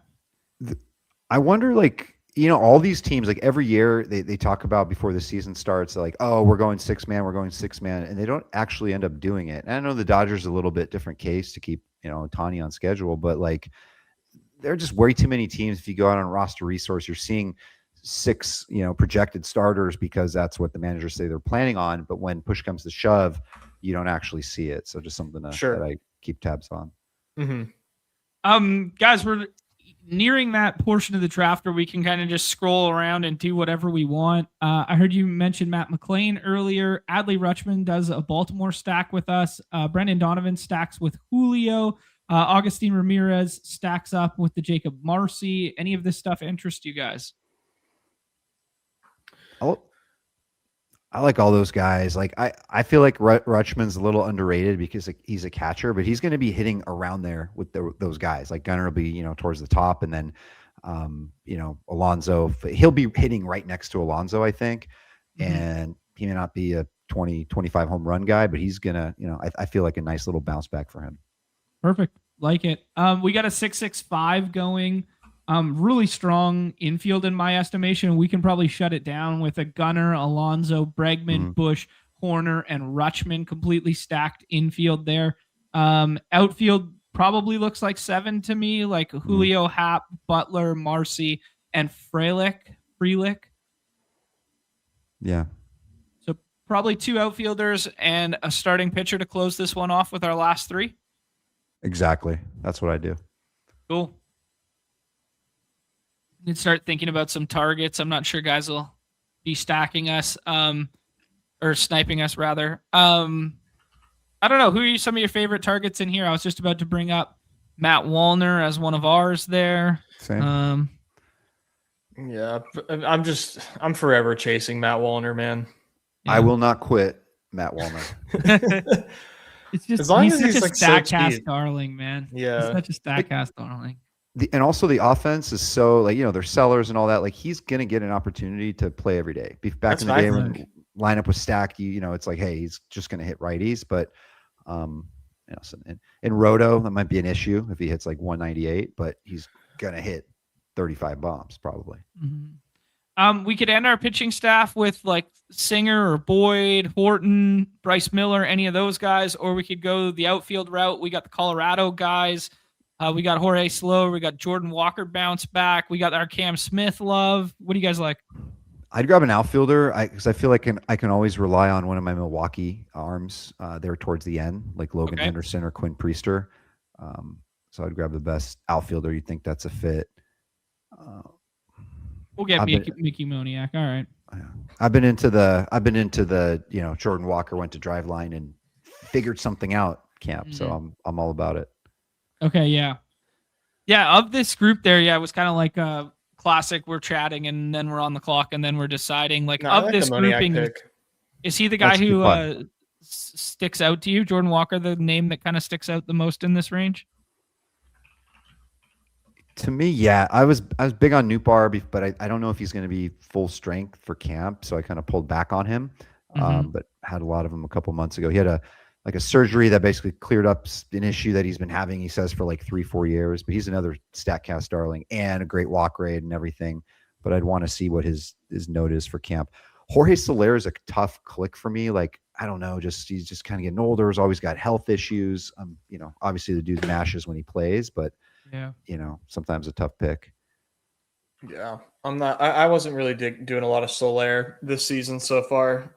I wonder, like, all these teams, like every year they talk about before the season starts, they're like, oh, we're going 6-man, and they don't actually end up doing it. And I know the Dodgers are a little bit different case to keep, Ohtani on schedule, but like, there are just way too many teams. If you go out on roster resource, you're seeing 6, projected starters because that's what the managers say they're planning on. But when push comes to shove, you don't actually see it. So just something that I keep tabs on. Mm-hmm. Guys, we're nearing that portion of the draft where we can kind of just scroll around and do whatever we want. I heard you mention Matt McClain earlier. Adley Rutschman does a Baltimore stack with us. Brendan Donovan stacks with Julio. Augustine Ramirez stacks up with the Jacob Marcy. Any of this stuff interest you guys? I like all those guys. Like I feel like Rutschman's a little underrated because like, he's a catcher, but he's going to be hitting around there with those guys. Like Gunnar will be, towards the top, and then, Alonso, he'll be hitting right next to Alonso, I think. And he may not be a 20, 25 home run guy, but he's going to, I feel like a nice little bounce back for him. Perfect. Like it. We got a 665 going. Really strong infield in my estimation. We can probably shut it down with a Gunnar, Alonso, Bregman, Bush, Horner, and Rutschman completely stacked infield there. Outfield probably looks like 7 to me, like Julio, Happ, Butler, Marcy, and Frelick. Yeah. So probably 2 outfielders and a starting pitcher to close this one off with our last 3. Exactly. That's what I do. Cool. Need to start thinking about some targets. I'm not sure guys will be stacking us, or sniping us rather. I don't know. Who are some of your favorite targets in here? I was just about to bring up Matt Wallner as one of ours there. Same. Yeah, I'm forever chasing Matt Wallner, man. Yeah. I will not quit Matt Wallner. It's just, as long he's as such he's a like Statcast darling, man. Yeah. He's such a Statcast darling. And also the offense is so, like, they're sellers and all that. Like, he's going to get an opportunity to play every day. Back in the day when lineup was stacked, it's like, hey, he's just going to hit righties. But, so in Roto, that might be an issue if he hits like 198, but he's going to hit 35 bombs probably. We could end our pitching staff with like Singer or Boyd, Horton, Bryce Miller, any of those guys, or we could go the outfield route. We got the Colorado guys. We got Jorge Slow. We got Jordan Walker bounce back. We got our Cam Smith love. What do you guys like? I'd grab an outfielder because I feel like I can always rely on one of my Milwaukee arms there towards the end, like Logan Henderson or Quinn Priester. So I'd grab the best outfielder. You think that's a fit? We'll get Mickey Moniak. All right. I've been into the Jordan Walker went to drive line and figured something out camp. So I'm all about it. Okay. Yeah. Yeah. Of this group there. Yeah. It was kind of like a classic. We're chatting and then we're on the clock and then we're deciding this grouping. Is he the guy who sticks out to you? Jordan Walker, the name that kind of sticks out the most in this range? To me, yeah. I was big on Nootbaar, but I don't know if he's going to be full strength for camp, so I kind of pulled back on him. But had a lot of them a couple months ago. He had a surgery that basically cleared up an issue that he's been having, he says, for like 3-4 years. But he's another Statcast darling and a great walk rate and everything. But I'd want to see what his note is for camp. Jorge Soler is a tough click for me. Like, I don't know, he's just kind of getting older. He's always got health issues. Obviously the dude mashes when he plays, but sometimes a tough pick. Yeah. I'm not. I wasn't really doing a lot of Soler this season so far.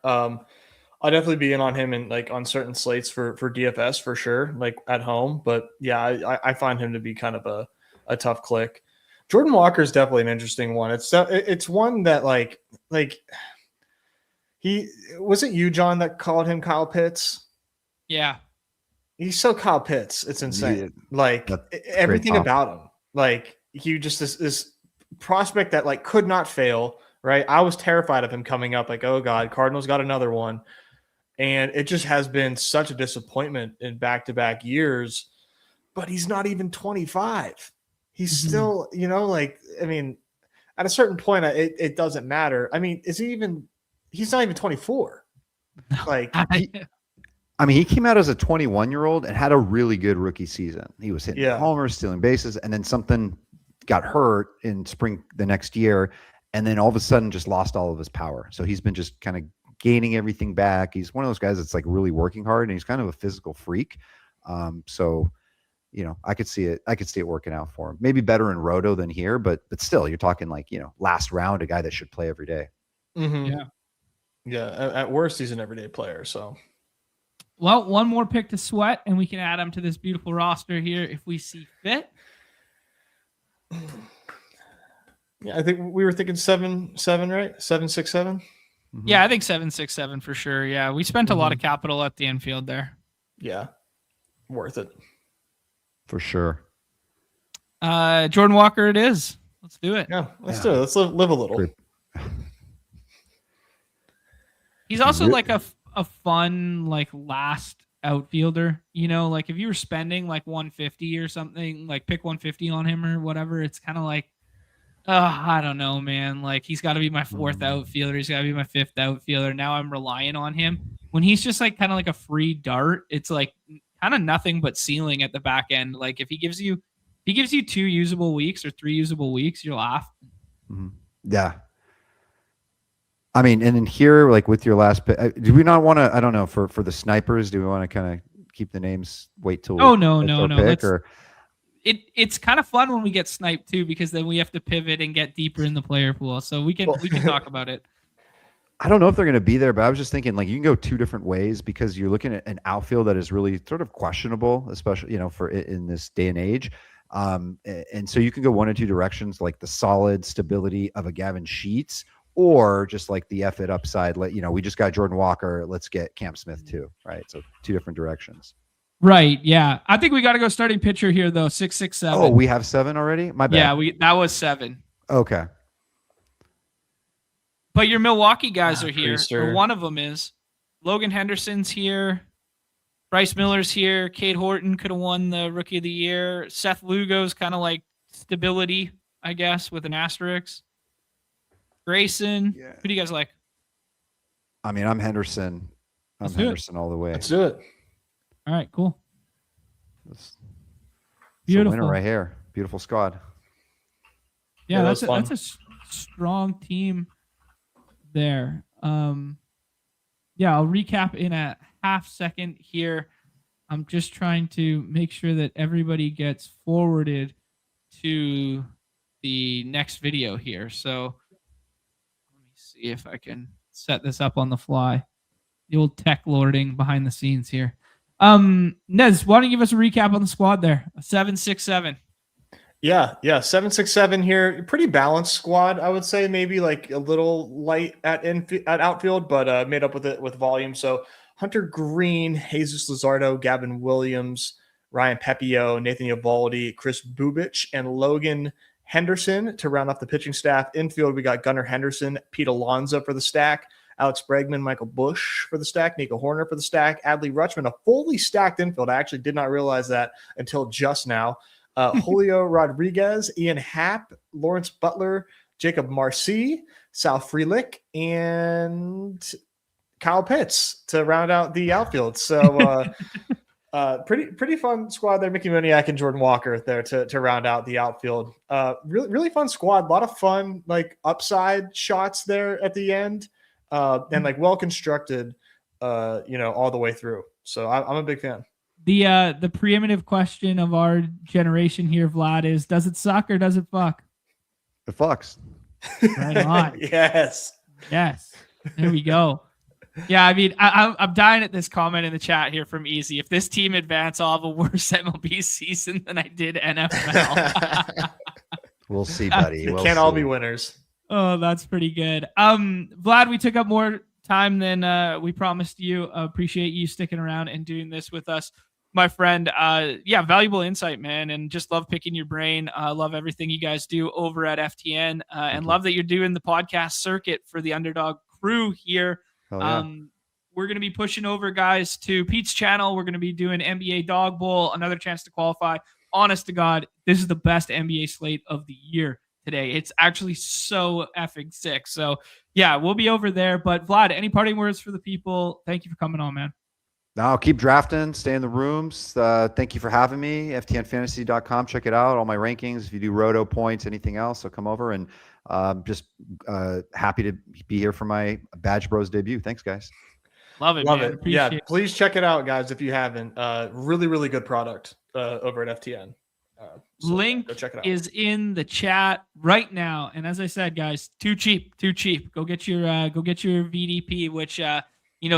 I'll definitely be in on him and like on certain slates for DFS for sure, like at home. But yeah, I find him to be kind of a tough click. Jordan Walker is definitely an interesting one. It's one that like he was it you, John, that called him Kyle Pitts? Yeah. He's so Kyle Pitts. It's insane. Yeah, like everything about him. Like he just this prospect that like could not fail, right? I was terrified of him coming up, like, oh God, Cardinals got another one. And it just has been such a disappointment in back-to-back years, but he's not even 25. He's still, like, I mean, at a certain point, it doesn't matter. I mean, he's not even 24. Like, he came out as a 21-year-old and had a really good rookie season. He was hitting homers, stealing bases, and then something got hurt in spring the next year, and then all of a sudden just lost all of his power. So he's been just kind of gaining everything back. He's one of those guys that's like really working hard, and he's kind of a physical freak. So, I could see it working out for him. Maybe better in Roto than here, but still, you're talking like, last round, a guy that should play every day. Mm-hmm. Yeah. At worst, he's an everyday player. So, well, one more pick to sweat, and we can add him to this beautiful roster here if we see fit. Yeah, I think we were thinking 7-7, right? 7-6-7. Mm-hmm. Yeah, I think 7-6-7 for sure. Yeah, we spent a lot of capital at the infield there. Yeah, worth it for sure. Jordan Walker, it is. Let's do it. Yeah, let's do it. Let's live a little. He's also like a fun like last outfielder. Like if you were spending like 150 or something, like pick 150 on him or whatever, it's kind of like, I don't know, man. Like he's got to be my fourth outfielder. He's got to be my fifth outfielder. Now I'm relying on him. When he's just like kind of like a free dart, it's like kind of nothing but ceiling at the back end. Like if he gives you 2 usable weeks or 3 usable weeks, you'll laugh. Mm-hmm. Yeah. I mean, and in here, like with your last pick, do we not want to? I don't know. For the snipers, do we want to kind of keep the names? Wait till no. Pick, or it's kind of fun when we get sniped too, because then we have to pivot and get deeper in the player pool. So we can talk about it. I don't know if they're going to be there, but I was just thinking like you can go 2 different ways because you're looking at an outfield that is really sort of questionable, especially for in this day and age. And so you can go 1 or 2 directions, like the solid stability of a Gavin Sheets, or just like the F it upside. We just got Jordan Walker. Let's get Cam Smith too, right? So 2 different directions. Right. Yeah. I think we got to go starting pitcher here though. 6-6-7. Oh, we have 7 already? My bad. Yeah, that was 7. Okay. But your Milwaukee guys are here. Priester. Or one of them is. Logan Henderson's here. Bryce Miller's here. Cade Horton could have won the Rookie of the Year. Seth Lugo's kind of like stability, I guess, with an asterisk. Grayson. Yeah. Who do you guys like? I mean, I'm Henderson. I'm Henderson all the way. Let's do it. All right, cool. It's Beautiful. a winner right here. Beautiful squad. Yeah, that's a strong team there. Yeah, I'll recap in a half second here. I'm just trying to make sure that everybody gets forwarded to the next video here. So let me see if I can set this up on the fly. The old tech lording behind the scenes here. Nez, why don't you give us a recap on the squad there? 7-6-7. Yeah, 7-6-7 here. Pretty balanced squad, I would say. Maybe like a little light at outfield, but made up with volume. So Hunter Green, Jesus Luzardo, Gavin Williams, Ryan Pepio, Nathan Eovaldi, Chris Bubich, and Logan Henderson to round off the pitching staff. Infield, we got Gunnar Henderson, Pete Alonso for the stack, Alex Bregman, Michael Bush for the stack, Nico Horner for the stack, Adley Rutschman, a fully stacked infield. I actually did not realize that until just now. Julio Rodriguez, Ian Happ, Lawrence Butler, Jacob Marcy, Sal Frelick, and Kyle Pitts to round out the outfield. So pretty fun squad there. Mickey Moniak and Jordan Walker there to round out the outfield. Really fun squad. A lot of fun like upside shots there at the end. And like well constructed, all the way through. So I'm a big fan. The preeminent question of our generation here, Vlad, is: does it suck or does it fuck? It fucks. Right on. Yes. Yes. There we go. Yeah, I mean, I'm dying at this comment in the chat here from Easy. If this team advance, I'll have a worse MLB season than I did NFL. We'll see, buddy. They We'll can't all see. be winners. Oh, that's pretty good. Vlad, we took up more time than we promised you. Appreciate you sticking around and doing this with us, my friend. Yeah, valuable insight, man, and just love picking your brain. Love everything you guys do over at FTN, and love that you're doing the podcast circuit for the Underdog crew here. Yeah. We're going to be pushing over, guys, to Pete's channel. We're going to be doing NBA Dog Bowl, another chance to qualify. Honest to God, this is the best NBA slate of the year today. It's actually so effing sick. So, yeah, we'll be over there. But, Vlad, any parting words for the people? Thank you for coming on, man. No, keep drafting. Stay in the rooms. Thank you for having me. FTNfantasy.com. Check it out. All my rankings. If you do roto points, anything else, so come over. And just happy to be here for my Badge Bros debut. Thanks, guys. Love it, Love man. it. Appreciate Yeah, please check it out, guys, if you haven't. Really, really good product over at FTN. Link go check it out. is in the chat right now. And as I said, guys, too cheap. Go get your VDP, which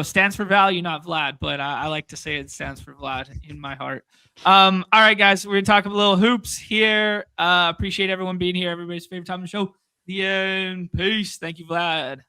stands for value, not Vlad, but I like to say it stands for Vlad in my heart. All right, guys, we're gonna talk a little hoops here. Appreciate everyone being here. Everybody's favorite time of the show. The end. Peace. Thank you, Vlad.